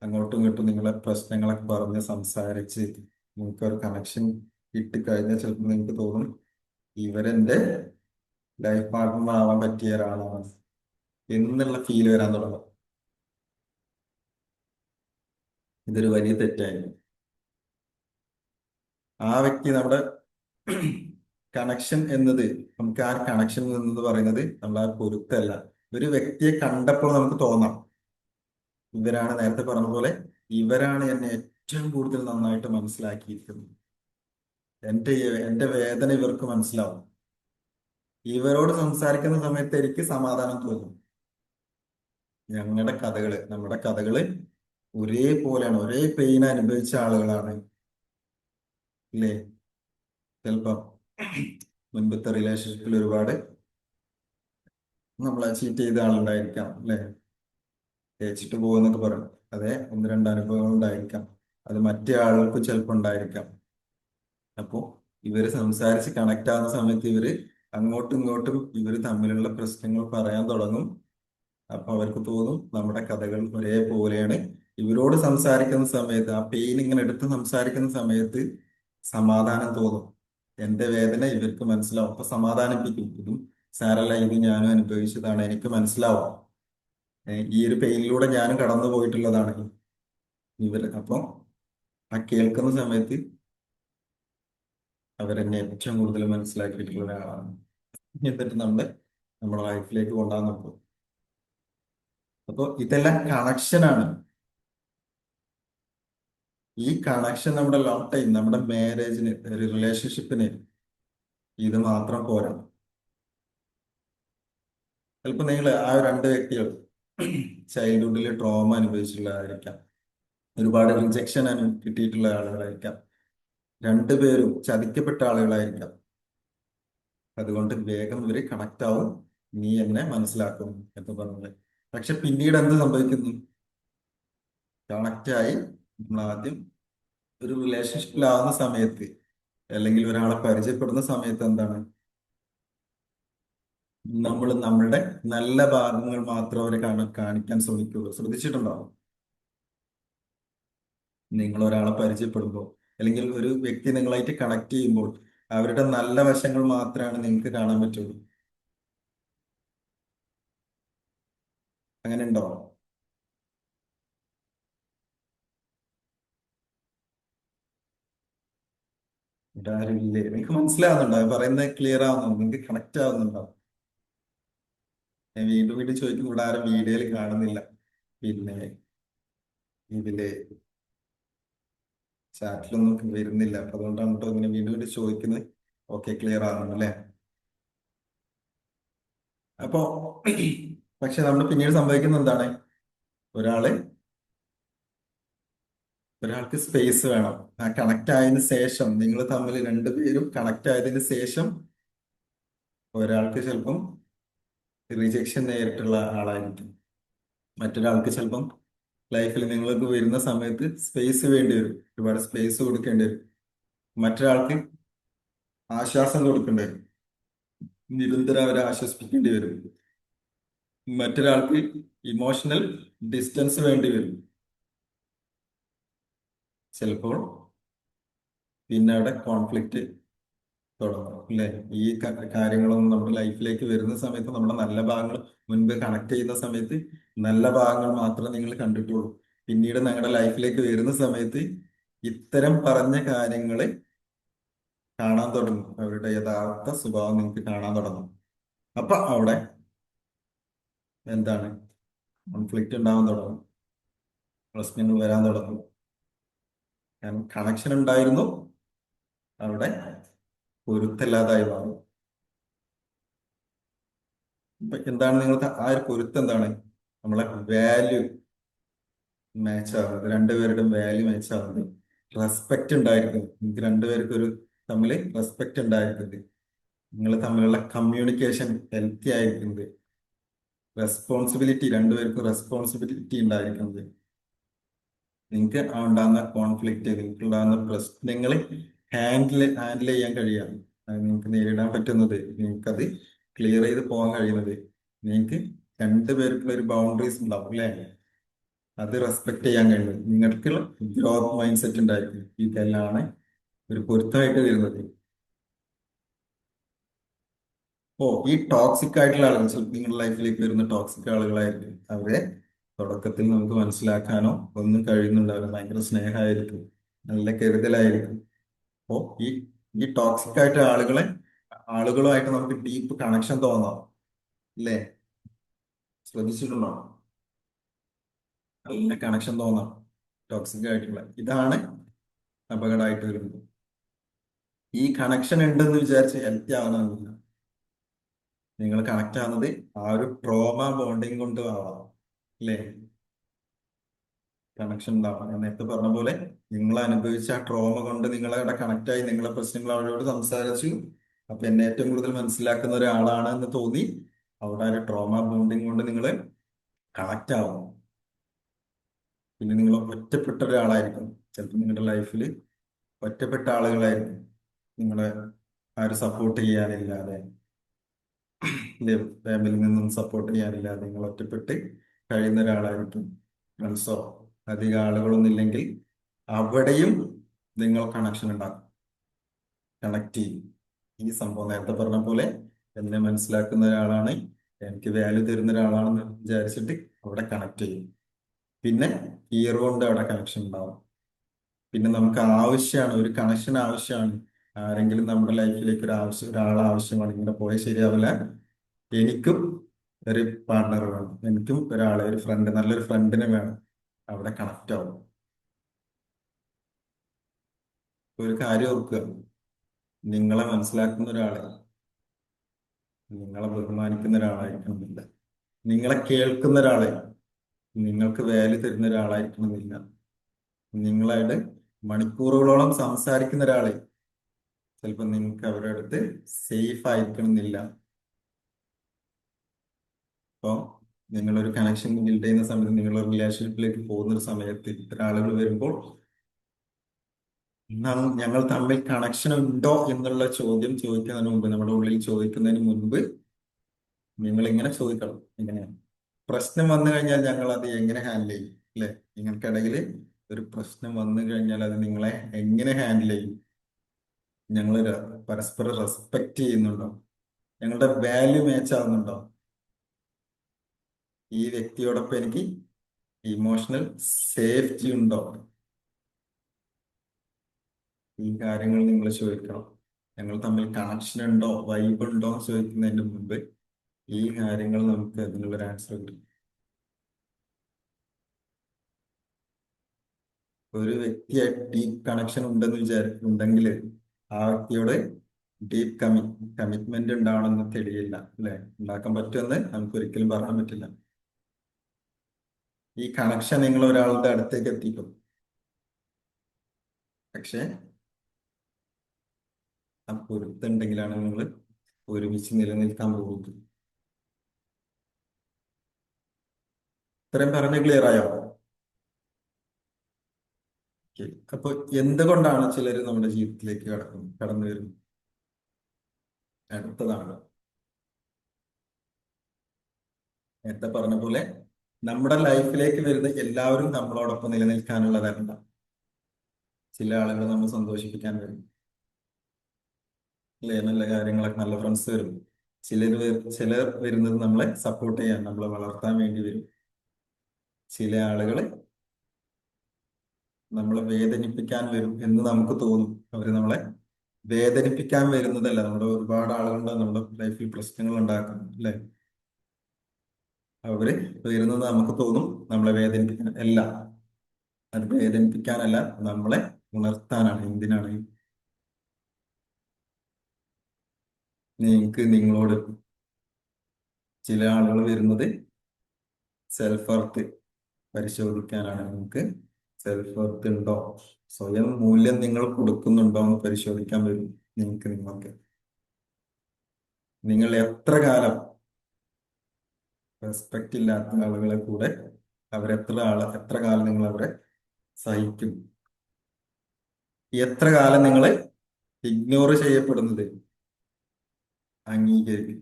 അങ്ങോട്ടും ഇങ്ങോട്ടും നിങ്ങളെ പ്രശ്നങ്ങളൊക്കെ പറഞ്ഞ് സംസാരിച്ച് നിങ്ങൾക്ക് ഒരു കണക്ഷൻ ഇട്ട് കഴിഞ്ഞാൽ ചിലപ്പോൾ നിങ്ങൾക്ക് തോന്നും ഇവരെന്റെ ലൈഫ് പാർട്ട്ണർ ആവാൻ പറ്റിയ ഒരാളാണ് എന്നുള്ള ഫീൽ വരാൻ തുടങ്ങും. ഇതൊരു വലിയ തെറ്റായിരുന്നു. ആ വ്യക്തി നമ്മുടെ കണക്ഷൻ എന്നത് നമുക്ക് ആ കണക്ഷൻ എന്നത് പറയുന്നത് നമ്മൾ ആ പൊരുത്തല്ല. ഒരു വ്യക്തിയെ കണ്ടപ്പോൾ നമുക്ക് തോന്നാം ഇവരാണ് നേരത്തെ പറഞ്ഞ പോലെ ഇവരാണ് എന്നെ ഏറ്റവും കൂടുതൽ നന്നായിട്ട് മനസ്സിലാക്കിയിരിക്കുന്നത്. എന്റെ എന്റെ വേദന ഇവർക്ക് മനസ്സിലാവും. ഇവരോട് സംസാരിക്കുന്ന സമയത്ത് എനിക്ക് സമാധാനം തോന്നും. നമ്മുടെ കഥകള് ഒരേപോലെയാണ്, ഒരേ പെയിൻ അനുഭവിച്ച ആളുകളാണ്. ഇല്ലേ? ചിലപ്പം മുൻപത്തെ റിലേഷൻഷിപ്പിൽ ഒരുപാട് നമ്മളെ ചീറ്റ് ചെയ്ത ആളുണ്ടായിരിക്കാം, അല്ലെ? തേച്ചിട്ട് പോകുന്നൊക്കെ പറയും. അതെ, ഒന്ന് രണ്ട് അനുഭവങ്ങൾ ഉണ്ടായിരിക്കാം. അത് മറ്റേ ആളുകൾക്ക് ചിലപ്പോൾ ഉണ്ടായിരിക്കാം. അപ്പോ ഇവര് സംസാരിച്ച് കണക്ട് ആവുന്ന സമയത്ത് ഇവര് അങ്ങോട്ടും ഇങ്ങോട്ടും ഇവര് തമ്മിലുള്ള പ്രശ്നങ്ങൾ പറയാൻ തുടങ്ങും. അപ്പൊ അവർക്ക് തോന്നും നമ്മുടെ കഥകൾ ഒരേപോലെയാണ്. ഇവരോട് സംസാരിക്കുന്ന സമയത്ത് ആ പെയിൻ ഇങ്ങനെ എടുത്ത് സംസാരിക്കുന്ന സമയത്ത് സമാധാനം തോന്നും. എന്റെ വേദന ഇവർക്ക് മനസ്സിലാവും, അപ്പൊ സമാധാനിപ്പിക്കും. ഇതും സാരല്ല, ഇത് ഞാനും അനുഭവിച്ചതാണ്, എനിക്ക് മനസ്സിലാവും. ഈ ഒരു പെയിനിലൂടെ ഞാനും കടന്നു പോയിട്ടുള്ളതാണ്. അപ്പൊ ആ കേൾക്കുന്ന സമയത്ത് അവരെന്നെ ഏറ്റവും കൂടുതൽ മനസ്സിലാക്കിയിട്ടുള്ള ഒരാളാണ്. എന്നിട്ട് നമ്മുടെ ലൈഫിലേക്ക് കൊണ്ടുപോകാൻ നോക്കും. അപ്പൊ ഇതെല്ലാം കണക്ഷനാണ്. ഈ കണക്ഷൻ നമ്മുടെ ലോങ് ടൈം, നമ്മുടെ മാരേജിന്, ഒരു റിലേഷൻഷിപ്പിന് ഇത് മാത്രം പോരാ. ചിലപ്പോൾ നിങ്ങൾ ആ രണ്ട് വ്യക്തികൾ ചൈൽഡ്ഹുഡിൽ ട്രോമ അനുഭവിച്ചിട്ടുള്ളതായിരിക്കാം, ഒരുപാട് റിജക്ഷൻ കിട്ടിയിട്ടുള്ള ആളുകളായിരിക്കാം, രണ്ടുപേരും ചതിക്കപ്പെട്ട ആളുകളായിരിക്കാം. അതുകൊണ്ട് വേഗം ഇവര് കണക്ട് ആവും, നീ എന്നെ മനസ്സിലാക്കും എന്ന് പറഞ്ഞത്. പക്ഷെ പിന്നീട് എന്ത് സംഭവിക്കുന്നു? കണക്ട് ആയി നമ്മൾ ആദ്യം ഒരു റിലേഷൻഷിപ്പിലാവുന്ന സമയത്ത് അല്ലെങ്കിൽ ഒരാളെ പരിചയപ്പെടുന്ന സമയത്ത് എന്താണ്, നമ്മൾ നമ്മളുടെ നല്ല ഭാഗങ്ങൾ മാത്രം അവരെ കാണിക്കാൻ ശ്രമിക്കുള്ളൂ. ശ്രദ്ധിച്ചിട്ടുണ്ടാവും? നിങ്ങൾ ഒരാളെ പരിചയപ്പെടുമ്പോൾ അല്ലെങ്കിൽ ഒരു വ്യക്തി നിങ്ങളായിട്ട് കണക്ട് ചെയ്യുമ്പോൾ അവരുടെ നല്ല വശങ്ങൾ മാത്രമാണ് നിങ്ങൾക്ക് കാണാൻ പറ്റുള്ളൂ. അങ്ങനെ ഉണ്ടോ? ഇവിടെ ആരും ഇല്ലേ? നിങ്ങൾക്ക് മനസ്സിലാവുന്നുണ്ടോ? പറയുന്നത് ക്ലിയർ ആവുന്നുണ്ടോ? നിങ്ങൾക്ക് കണക്ട് ആവുന്നുണ്ടോ? ഞാൻ വീണ്ടും വീണ്ടും ചോദിക്കുന്നു, ഇവിടെ ആരും വീഡിയോയിൽ കാണുന്നില്ല. പിന്നെ ഇതില് ചാറ്റിലൊന്നും വരുന്നില്ല. അപ്പൊ അതുകൊണ്ടാണ് കേട്ടോ ഇങ്ങനെ വീണ്ടും വീണ്ടും ചോദിക്കുന്നത്. ഓക്കെ, ക്ലിയർ ആവുന്നുണ്ട് അല്ലേ? അപ്പോ പക്ഷെ നമ്മൾ പിന്നീട് സംഭവിക്കുന്ന എന്താണ്? ഒരാള് ഒരാൾക്ക് സ്പേസ് വേണം. ആ കണക്ട് ആയതിനു ശേഷം, നിങ്ങൾ തമ്മിൽ രണ്ടുപേരും കണക്ട് ആയതിനു ശേഷം ഒരാൾക്ക് ചിലപ്പം റിജക്ഷൻ നേരിട്ടുള്ള ആളായിരിക്കും. മറ്റൊരാൾക്ക് ചിലപ്പം ലൈഫിൽ നിങ്ങൾക്ക് വരുന്ന സമയത്ത് സ്പേസ് വേണ്ടി വരും, ഒരുപാട് സ്പേസ് കൊടുക്കേണ്ടി വരും. മറ്റൊരാൾക്ക് ആശ്വാസം കൊടുക്കേണ്ടി വരും, നിരന്തരം അവരെ ആശ്വസിപ്പിക്കേണ്ടി വരും. മറ്റൊരാൾക്ക് ഇമോഷണൽ ഡിസ്റ്റൻസ് വേണ്ടി വരും. ചിലപ്പോൾ പിന്നെ അവിടെ കോൺഫ്ലിക്റ്റ് തുടങ്ങും, അല്ലെ? ഈ കാര്യങ്ങളൊന്നും നമ്മുടെ ലൈഫിലേക്ക് വരുന്ന സമയത്ത് നമ്മുടെ നല്ല ഭാഗങ്ങൾ മുൻപ് കണക്ട് ചെയ്യുന്ന സമയത്ത് നല്ല ഭാഗങ്ങൾ മാത്രമേ നിങ്ങൾ കണ്ടിട്ടുള്ളൂ. പിന്നീട് നിങ്ങളുടെ ലൈഫിലേക്ക് വരുന്ന സമയത്ത് ഇത്തരം പറഞ്ഞ കാര്യങ്ങള് കാണാൻ തുടങ്ങും, അവരുടെ യഥാർത്ഥ സ്വഭാവം നിങ്ങൾക്ക് കാണാൻ തുടങ്ങും. അപ്പൊ അവിടെ എന്താണ്, കോൺഫ്ലിക്റ്റ് ഉണ്ടാവാൻ തുടങ്ങും, പ്രശ്നങ്ങൾ വരാൻ തുടങ്ങും. കാരണം കണക്ഷൻ ഉണ്ടായിരുന്നു, അവിടെ പൊരുത്തല്ലാതായി മാറും. ഇപ്പൊ എന്താണ് നിങ്ങൾക്ക് ആ ഒരു പൊരുത്തം എന്താണ്? നമ്മളെ വാല്യൂ മാച്ച് ആവുന്നത്, രണ്ടുപേരുടെയും വാല്യൂ മാച്ച് ആവുന്നത്, റെസ്പെക്ട് ഉണ്ടായിരിക്കുന്നത്, നിങ്ങൾക്ക് രണ്ടുപേർക്കും ഒരു തമ്മിൽ റെസ്പെക്ട് ഉണ്ടായിരിക്കുന്നത്, നിങ്ങൾ തമ്മിലുള്ള കമ്മ്യൂണിക്കേഷൻ ഹെൽത്തി ആയിരിക്കുന്നത്, റെസ്പോൺസിബിലിറ്റി രണ്ടുപേർക്കും റെസ്പോൺസിബിലിറ്റി ഉണ്ടായിരിക്കുന്നത്, നിങ്ങൾക്ക് ഉണ്ടാകുന്ന കോൺഫ്ലിക്റ്റ്, നിങ്ങൾക്ക് ഉണ്ടാകുന്ന പ്രശ്നങ്ങൾ ഹാൻഡിൽ ചെയ്യാൻ കഴിയാം, അത് നിങ്ങൾക്ക് നേരിടാൻ പറ്റുന്നത്, നിങ്ങൾക്കത് ക്ലിയർ ചെയ്ത് പോകാൻ കഴിയുന്നത്, നിങ്ങൾക്ക് രണ്ടുപേർക്കുള്ള ഒരു ബൗണ്ടറീസ് ഉണ്ടാവും അല്ലേ? അത് റെസ്പെക്ട് ചെയ്യാൻ കഴിയുന്നത്, നിങ്ങൾക്കുള്ള ഗ്രോത്ത് മൈൻഡ് സെറ്റ് ഉണ്ടായിരിക്കും. ഇതെല്ലാം ഒരു പൊരുത്തമായിട്ട് വരുന്നത്. ഓ, ഈ ടോക്സിക് ആയിട്ടുള്ള ആളുകൾ ചിലപ്പോൾ നിങ്ങളുടെ ലൈഫിലേക്ക് വരുന്ന ടോക്സിക് ആളുകളായിരിക്കും. അവരെ തുടക്കത്തിൽ നമുക്ക് മനസ്സിലാക്കാനോ ഒന്നും കഴിയുന്നുണ്ടാവില്ല. ഭയങ്കര സ്നേഹമായിരിക്കും, നല്ല കരുതലായിരിക്കും. അപ്പോ ഈ ടോക്സിക് ആയിട്ട് ആളുകളുമായിട്ട് നമുക്ക് ഡീപ്പ് കണക്ഷൻ തോന്നാം, ഇല്ലേ? ശ്രദ്ധിച്ചിട്ടുണ്ടോ? നല്ല കണക്ഷൻ തോന്നാം. ടോക്സിക് ആയിട്ടുള്ള ഇതാണ് അപകടമായിട്ട് വരുന്നത്. ഈ കണക്ഷൻ ഉണ്ടെന്ന് വിചാരിച്ച് ഹെൽത്തി ആവണമെന്നില്ല. നിങ്ങൾ കണക്ട് ആവുന്നത് ആ ഒരു ട്രോമ ബോണ്ടിങ് കൊണ്ട് ആവാം, അല്ലേ? കണക്ഷൻ ഉണ്ടാവാം. ഞാൻ നേരത്തെ പറഞ്ഞ പോലെ നിങ്ങൾ അനുഭവിച്ച ആ ട്രോമ കൊണ്ട് നിങ്ങളവിടെ കണക്ട് ആയി, നിങ്ങളെ പ്രശ്നങ്ങൾ അവരോട് സംസാരിച്ചു. അപ്പൊ എന്നെ ഏറ്റവും കൂടുതൽ മനസ്സിലാക്കുന്ന ഒരാളാണ് എന്ന് തോന്നി. അവിടെ ഒരു ട്രോമ ബോണ്ടിങ് കൊണ്ട് നിങ്ങൾ കണക്ട് ആവും. പിന്നെ നിങ്ങൾ ഒറ്റപ്പെട്ട ഒരാളായിരിക്കും. ചിലപ്പോൾ നിങ്ങളുടെ ലൈഫിൽ ഒറ്റപ്പെട്ട ആളുകളായിരിക്കും. നിങ്ങളെ ആരും സപ്പോർട്ട് ചെയ്യാനില്ലാതെ, ഫാമിലിയിൽ നിന്നും സപ്പോർട്ട് ചെയ്യാനില്ലാതെ നിങ്ങൾ ഒറ്റപ്പെട്ട് കഴിയുന്ന ഒരാളായിരിക്കും. ഫ്രണ്ട്സോ അധികം ആളുകളൊന്നും ഇല്ലെങ്കിൽ അവിടെയും നിങ്ങൾ കണക്ഷൻ ഉണ്ടാക്കും, കണക്ട് ചെയ്യും. ഈ സംഭവം നേരത്തെ പറഞ്ഞ പോലെ എന്നെ മനസ്സിലാക്കുന്ന ഒരാളാണ്, എനിക്ക് വാല്യൂ തരുന്ന ഒരാളാണെന്ന് വിചാരിച്ചിട്ട് അവിടെ കണക്ട് ചെയ്യും. പിന്നെ ഇയർ കൊണ്ട് അവിടെ കണക്ഷൻ ഉണ്ടാവും. പിന്നെ നമുക്ക് ആവശ്യമാണ്, ഒരു കണക്ഷൻ ആവശ്യമാണ്. ആരെങ്കിലും നമ്മുടെ ലൈഫിലേക്ക് ഒരാൾ ആവശ്യമാണ്. ഇങ്ങനെ പോയാൽ ശരിയാവില്ല. എനിക്കും ഒരു പാർട്ണർ വേണം, എനിക്കും ഒരു ഫ്രണ്ട്, നല്ലൊരു ഫ്രണ്ടിനെ വേണം. അവിടെ കണക്റ്റ് ആവും. ഒരു കാര്യം ഓർക്കുക, നിങ്ങളെ മനസ്സിലാക്കുന്ന ഒരാളെ, നിങ്ങളെ ബഹുമാനിക്കുന്ന ഒരാളായിരിക്കണമെന്നില്ല. നിങ്ങളെ കേൾക്കുന്ന ഒരാളെ, നിങ്ങൾക്ക് വാല്യൂ തരുന്ന ഒരാളായിരിക്കണമെന്നില്ല. നിങ്ങളായിട്ട് മണിക്കൂറുകളോളം സംസാരിക്കുന്ന ഒരാളെ ചിലപ്പോൾ നിങ്ങൾക്ക് അവരുടെ അടുത്ത് സേഫ് ആയിരിക്കണമെന്നില്ല. അപ്പോൾ നിങ്ങളൊരു കണക്ഷൻ ബിൽഡ് ചെയ്യുന്ന സമയത്ത്, നിങ്ങളൊരു റിലേഷൻഷിപ്പിലേക്ക് പോകുന്ന ഒരു സമയത്ത് ഇത്തരം ആളുകൾ വരുമ്പോൾ ഞങ്ങൾ തമ്മിൽ കണക്ഷൻ ഉണ്ടോ എന്നുള്ള ചോദ്യം ചോദിക്കുന്നതിന് മുമ്പ്, നമ്മുടെ ഉള്ളിൽ ചോദിക്കുന്നതിന് മുൻപ് നിങ്ങൾ ഇങ്ങനെ ചോദിക്കണം. എങ്ങനെയാണ് പ്രശ്നം വന്നു കഴിഞ്ഞാൽ ഞങ്ങൾ അത് എങ്ങനെ ഹാൻഡിൽ ചെയ്യും, അല്ലെ? നിങ്ങൾക്കിടയിൽ ഒരു പ്രശ്നം വന്നു കഴിഞ്ഞാൽ അത് നിങ്ങളെ എങ്ങനെ ഹാൻഡിൽ ചെയ്യും? ഞങ്ങൾ പരസ്പരം റെസ്പെക്ട് ചെയ്യുന്നുണ്ടോ? ഞങ്ങളുടെ വാല്യൂ മാച്ച് ആവുന്നുണ്ടോ? ഈ വ്യക്തിയോടൊപ്പം എനിക്ക് ഇമോഷണൽ സേഫ്റ്റി ഉണ്ടോ? ഈ കാര്യങ്ങൾ നിങ്ങൾ ചോദിക്കണം. ഞങ്ങൾ തമ്മിൽ കണക്ഷൻ ഉണ്ടോ, വൈബ് ഉണ്ടോ എന്ന് ചോദിക്കുന്നതിന് മുമ്പ് ഈ കാര്യങ്ങൾ നമുക്ക് അതിനുള്ളൊരു ആൻസർ കിട്ടും. ഒരു വ്യക്തിയായിട്ട് ഡീപ്പ് കണക്ഷൻ ഉണ്ടെന്ന് ഉണ്ടെങ്കിൽ ആ വ്യക്തിയോട് ഡീപ്പ് കമ്മിറ്റ്മെന്റ് ഉണ്ടാവണമെന്ന് തെളിയില്ല, അല്ലെ? ഉണ്ടാക്കാൻ പറ്റുമെന്ന് നമുക്ക് ഒരിക്കലും പറയാൻ പറ്റില്ല. ഈ കണക്ഷൻ നിങ്ങൾ ഒരാളുടെ അടുത്തേക്ക് എത്തിക്കും, പക്ഷെ ആ പൊരുത്തുണ്ടെങ്കിലാണ് നിങ്ങൾ ഒരുമിച്ച് നിലനിൽക്കാൻ പോകുന്നത്. ഇത്രയും പറഞ്ഞ് ക്ലിയർ ആയോ? ഓക്കെ. അപ്പൊ എന്തുകൊണ്ടാണ് ചിലർ നമ്മുടെ ജീവിതത്തിലേക്ക് കടന്നു വരുന്നത്? അടുത്തതാണ് നേരത്തെ പറഞ്ഞ പോലെ, നമ്മുടെ ലൈഫിലേക്ക് വരുന്ന എല്ലാവരും നമ്മളോടൊപ്പം നിലനിൽക്കാനുള്ളതല്ല. ചില ആളുകൾ നമ്മൾ സന്തോഷിപ്പിക്കാൻ വരും, അല്ലെ? നല്ല കാര്യങ്ങളൊക്കെ, നല്ല ഫ്രണ്ട്സ് വരും. ചിലർ വരുന്നത് നമ്മളെ സപ്പോർട്ട് ചെയ്യാൻ, നമ്മളെ വളർത്താൻ വേണ്ടി വരും. ചില ആളുകൾ നമ്മളെ വേദനിപ്പിക്കാൻ വരും എന്ന് നമുക്ക് തോന്നും. അവര് നമ്മളെ വേദനിപ്പിക്കാൻ വരുന്നതല്ല. നമ്മുടെ ഒരുപാട് ആളുകളുണ്ട് നമ്മുടെ ലൈഫിൽ പ്രശ്നങ്ങൾ ഉണ്ടാക്കും, അല്ലെ? അവര് വരുന്നത് നമുക്ക് തോന്നും നമ്മളെ വേദനിപ്പിക്കാൻ. അല്ല, അത് വേദനിപ്പിക്കാനല്ല, നമ്മളെ ഉണർത്താനാണ്. എന്തിനാണ്? നിങ്ങൾക്ക് നിങ്ങളോട് ചില ആളുകൾ വരുന്നത് സെൽഫ് വർത്ത് പരിശോധിക്കാനാണ്. നിങ്ങൾക്ക് സെൽഫ് വർത്ത് ഉണ്ടോ, സ്വയം മൂല്യം നിങ്ങൾ കൊടുക്കുന്നുണ്ടോ എന്ന് പരിശോധിക്കാൻ വരും നിങ്ങൾക്ക്. നിങ്ങൾ എത്ര കാലം റെസ്പെക്റ്റ് ഇല്ലാത്ത ആളുകളെ കൂടെ എത്ര കാലം നിങ്ങൾ അവരെ സഹിക്കും, എത്ര കാലം നിങ്ങൾ ഇഗ്നോർ ചെയ്യപ്പെടുന്നത് അംഗീകരിക്കും,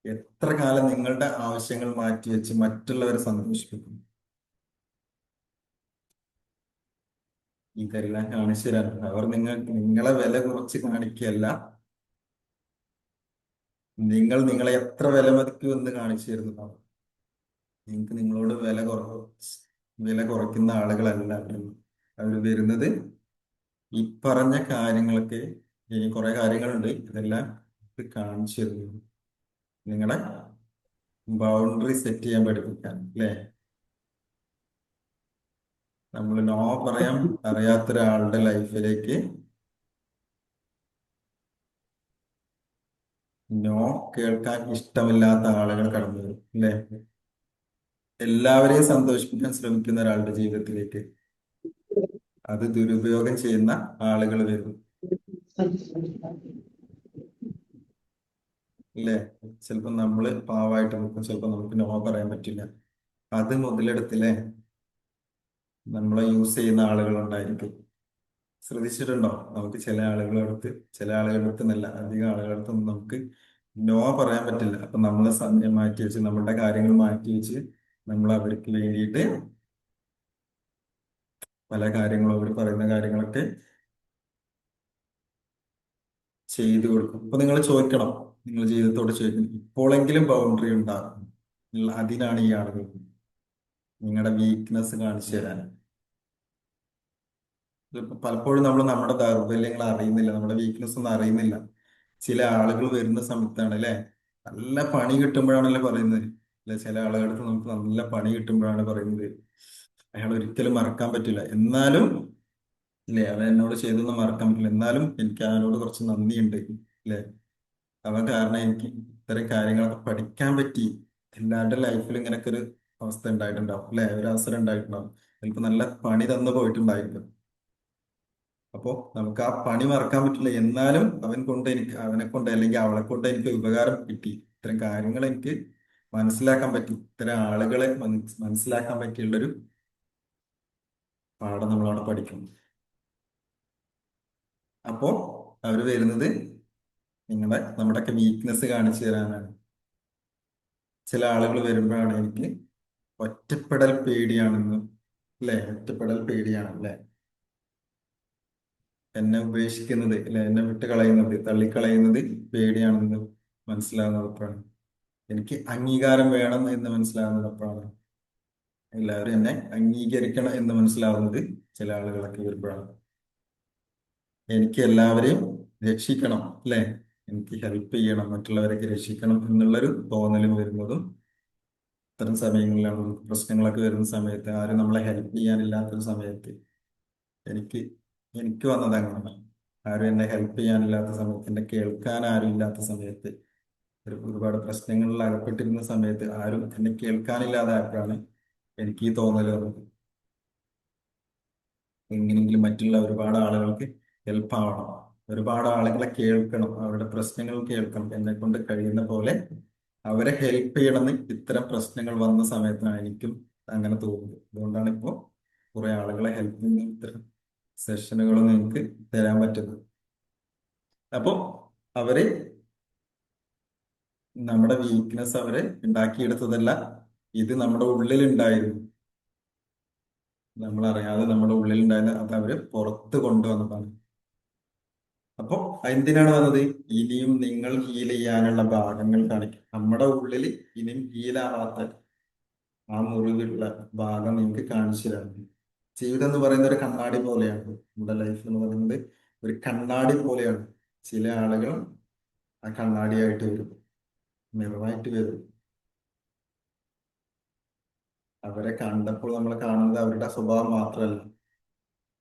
എത്ര കാലം നിങ്ങളുടെ ആവശ്യങ്ങൾ മാറ്റിവെച്ച് മറ്റുള്ളവരെ സന്തോഷിപ്പിക്കും. ഇതെല്ലാം കാണിച്ചു തരാൻ അവർ നിങ്ങളെ വില കുറച്ച് കാണിക്കുകയല്ല, നിങ്ങൾ നിങ്ങളെ എത്ര വില മതിക്കുമെന്ന് കാണിച്ചു തരുന്നതാണ്. നിങ്ങൾക്ക് നിങ്ങളോട് വില കുറയ്ക്കുന്ന ആളുകളല്ല അവർ വരുന്നത്. ഈ പറഞ്ഞ കാര്യങ്ങളൊക്കെ, ഇനി കുറെ കാര്യങ്ങളുണ്ട്, ഇതെല്ലാം ഇത് കാണിച്ചു തരുന്നു. നിങ്ങളെ ബൗണ്ടറി സെറ്റ് ചെയ്യാൻ പഠിപ്പിക്കാൻ, അല്ലേ? നമ്മൾ നോ പറയാൻ അറിയാത്തൊരാളുടെ ലൈഫിലേക്ക് നോ കേൾക്കാൻ ഇഷ്ടമില്ലാത്ത ആളുകൾ കടന്നു വരും, അല്ലേ? എല്ലാവരെയും സന്തോഷിപ്പിക്കാൻ ശ്രമിക്കുന്ന ഒരാളുടെ ജീവിതത്തിലേക്ക് അത് ദുരുപയോഗം ചെയ്യുന്ന ആളുകൾ വരും, അല്ലേ? ചിലപ്പോൾ നമ്മൾ പാവമായിട്ട് നിൽക്കും, ചിലപ്പോൾ നമുക്ക് നോ പറയാൻ പറ്റില്ല. അത് മുതലെടുത്തില്ലേ നമ്മളെ യൂസ് ചെയ്യുന്ന ആളുകളുണ്ടായിരിക്കും. ശ്രദ്ധിച്ചിട്ടുണ്ടോ? നമുക്ക് ചില ആളുകളടുത്ത് നല്ല അധികം ആളുകളടുത്തൊന്നും നമുക്ക് നോ പറയാൻ പറ്റില്ല. അപ്പൊ നമ്മൾ സമയം മാറ്റി വെച്ച്, നമ്മളുടെ കാര്യങ്ങൾ മാറ്റി വെച്ച് നമ്മൾ അവർക്ക് വേണ്ടിയിട്ട് പല കാര്യങ്ങളും, അവർ പറയുന്ന കാര്യങ്ങളൊക്കെ ചെയ്തു കൊടുക്കും. അപ്പൊ നിങ്ങൾ ചോദിക്കണം, നിങ്ങൾ ജീവിതത്തോട് ചോദിക്കണം, ഇപ്പോഴെങ്കിലും ബൗണ്ടറി ഉണ്ടാകും. അതിനാണ് ഈ ആളുകൾ നിങ്ങളുടെ വീക്ക്നെസ് കാണിച്ചു തരാൻ. ഇതിപ്പോ പലപ്പോഴും നമ്മൾ നമ്മുടെ ദൗർബല്യങ്ങൾ അറിയുന്നില്ല, നമ്മുടെ വീക്ക്നെസ് ഒന്നും അറിയുന്നില്ല. ചില ആളുകൾ വരുന്ന സമയത്താണ്, അല്ലെ, നല്ല പണി കിട്ടുമ്പോഴാണല്ലേ പറയുന്നത്, അല്ലെ? ചില ആളുകൾക്ക് നമുക്ക് നല്ല പണി കിട്ടുമ്പോഴാണ് പറയുന്നത് അയാൾ ഒരിക്കലും മറക്കാൻ പറ്റില്ല, എന്നാലും, അല്ലെ, അവൻ എന്നോട് ചെയ്തൊന്നും മറക്കാൻ പറ്റില്ല, എന്നാലും എനിക്ക് അവനോട് കുറച്ച് നന്ദിയുണ്ട്, അല്ലെ? അവൻ കാരണം എനിക്ക് ഇത്തരം കാര്യങ്ങളൊക്കെ പഠിക്കാൻ പറ്റി. എല്ലാവരുടെ ലൈഫിൽ ഇങ്ങനൊക്കെ ഒരു അവസ്ഥ ഉണ്ടായിട്ടുണ്ടാവും, അല്ലെ? ഒരു അവസരം ഉണ്ടായിട്ടുണ്ടാവും. ചിലപ്പോൾ നല്ല പണി തന്നു പോയിട്ടുണ്ടായിരിക്കും. അപ്പോ നമുക്ക് ആ പണി മറക്കാൻ പറ്റില്ല, എന്നാലും അവനെ കൊണ്ട് അല്ലെങ്കിൽ അവളെ കൊണ്ട് എനിക്ക് ഉപകാരം കിട്ടി, ഇത്തരം കാര്യങ്ങൾ എനിക്ക് മനസ്സിലാക്കാൻ പറ്റി, ഇത്തരം ആളുകളെ മനസ്സിലാക്കാൻ പറ്റിയുള്ളൊരു പാഠം നമ്മളവിടെ പഠിക്കും. അപ്പോ അവര് വരുന്നത് നമ്മുടെയൊക്കെ വീക്ക്നെസ് കാണിച്ചു തരാനാണ്. ചില ആളുകൾ വരുമ്പോഴാണ് എനിക്ക് ഒറ്റപ്പെടൽ പേടിയാണെന്ന്, അല്ലെ? ഒറ്റപ്പെടൽ പേടിയാണ്, അല്ലെ? എന്നെ ഉപേക്ഷിക്കുന്നത്, അല്ലെ, എന്നെ വിട്ട് കളയുന്നത്, തള്ളിക്കളയുന്നത് പേടിയാണെന്ന് മനസ്സിലാകുന്നപ്പോഴാണ്. എനിക്ക് അംഗീകാരം വേണം എന്ന് മനസ്സിലാകുന്നപ്പോഴാണ്. എല്ലാവരും എന്നെ അംഗീകരിക്കണം എന്ന് മനസ്സിലാവുന്നത് ചില ആളുകളൊക്കെ വരുമ്പോഴാണ്. എനിക്ക് എല്ലാവരെയും രക്ഷിക്കണം, അല്ലെ? എനിക്ക് ഹെൽപ്പ് ചെയ്യണം, മറ്റുള്ളവരൊക്കെ രക്ഷിക്കണം എന്നുള്ളൊരു തോന്നലും വരുന്നതും ഇത്തരം സമയങ്ങളിലാണ്. നമുക്ക് പ്രശ്നങ്ങളൊക്കെ വരുന്ന സമയത്ത്, ആരും നമ്മളെ ഹെൽപ്പ് ചെയ്യാനില്ലാത്തൊരു സമയത്ത്, എനിക്ക് എനിക്ക് വന്നത് അങ്ങനെ. ആരും എന്നെ ഹെൽപ്പ് ചെയ്യാനില്ലാത്ത സമയത്ത്, എന്നെ കേൾക്കാൻ ആരും ഇല്ലാത്ത സമയത്ത്, ഒരുപാട് പ്രശ്നങ്ങളിൽ അകപ്പെട്ടിരുന്ന സമയത്ത് ആരും എന്നെ കേൾക്കാനില്ലാതായപ്പോഴാണ് എനിക്ക് ഈ തോന്നൽ വന്നത്. എങ്ങനെയെങ്കിലും മറ്റുള്ള ഒരുപാട് ആളുകൾക്ക് ഹെൽപ്പ് ആവണം, ഒരുപാട് ആളുകളെ കേൾക്കണം, അവരുടെ പ്രശ്നങ്ങൾ കേൾക്കണം, എന്നെ കൊണ്ട് കഴിയുന്ന പോലെ അവരെ ഹെൽപ്പ് ചെയ്യണമെന്ന് ഇത്തരം പ്രശ്നങ്ങൾ വന്ന സമയത്താണ് എനിക്കും അങ്ങനെ തോന്നുന്നത്. അതുകൊണ്ടാണ് ഇപ്പോ കുറെ ആളുകളെ ഹെൽപ്പ് ചെയ്യുന്ന ഇത്തരം സെഷനുകളും നിങ്ങൾക്ക് തരാൻ പറ്റുന്നത്. അപ്പോ അവര് നമ്മുടെ വീക്ക്നെസ് അവര് ഉണ്ടാക്കിയെടുത്തതല്ല, ഇത് നമ്മുടെ ഉള്ളിലുണ്ടായിരുന്നു, നമ്മൾ അറിയാതെ നമ്മുടെ ഉള്ളിലുണ്ടായിരുന്ന അത് അവര് പുറത്ത് കൊണ്ടുവന്നതാണ്. അപ്പൊ എന്തിനാണ് വന്നത്? ഇനിയും നിങ്ങൾ ഹീൽ ചെയ്യാനുള്ള ഭാഗങ്ങൾ കാണിക്കും. നമ്മുടെ ഉള്ളിൽ ഇനിയും ഹീലാവാത്ത ആ മുറിവുള്ള ഭാഗം നിങ്ങൾക്ക് കാണിച്ചു തരാം. ജീവിതം എന്ന് പറയുന്നത് ഒരു കണ്ണാടി പോലെയാണ്. നമ്മുടെ ലൈഫ് എന്ന് പറയുന്നത് ഒരു കണ്ണാടി പോലെയാണ്. ചില ആളുകൾ ആ കണ്ണാടിയായിട്ട് വരും, മിററായിട്ട് വരും. അവരെ കണ്ടപ്പോൾ നമ്മൾ കാണുന്നത് അവരുടെ സ്വഭാവം മാത്രമല്ല,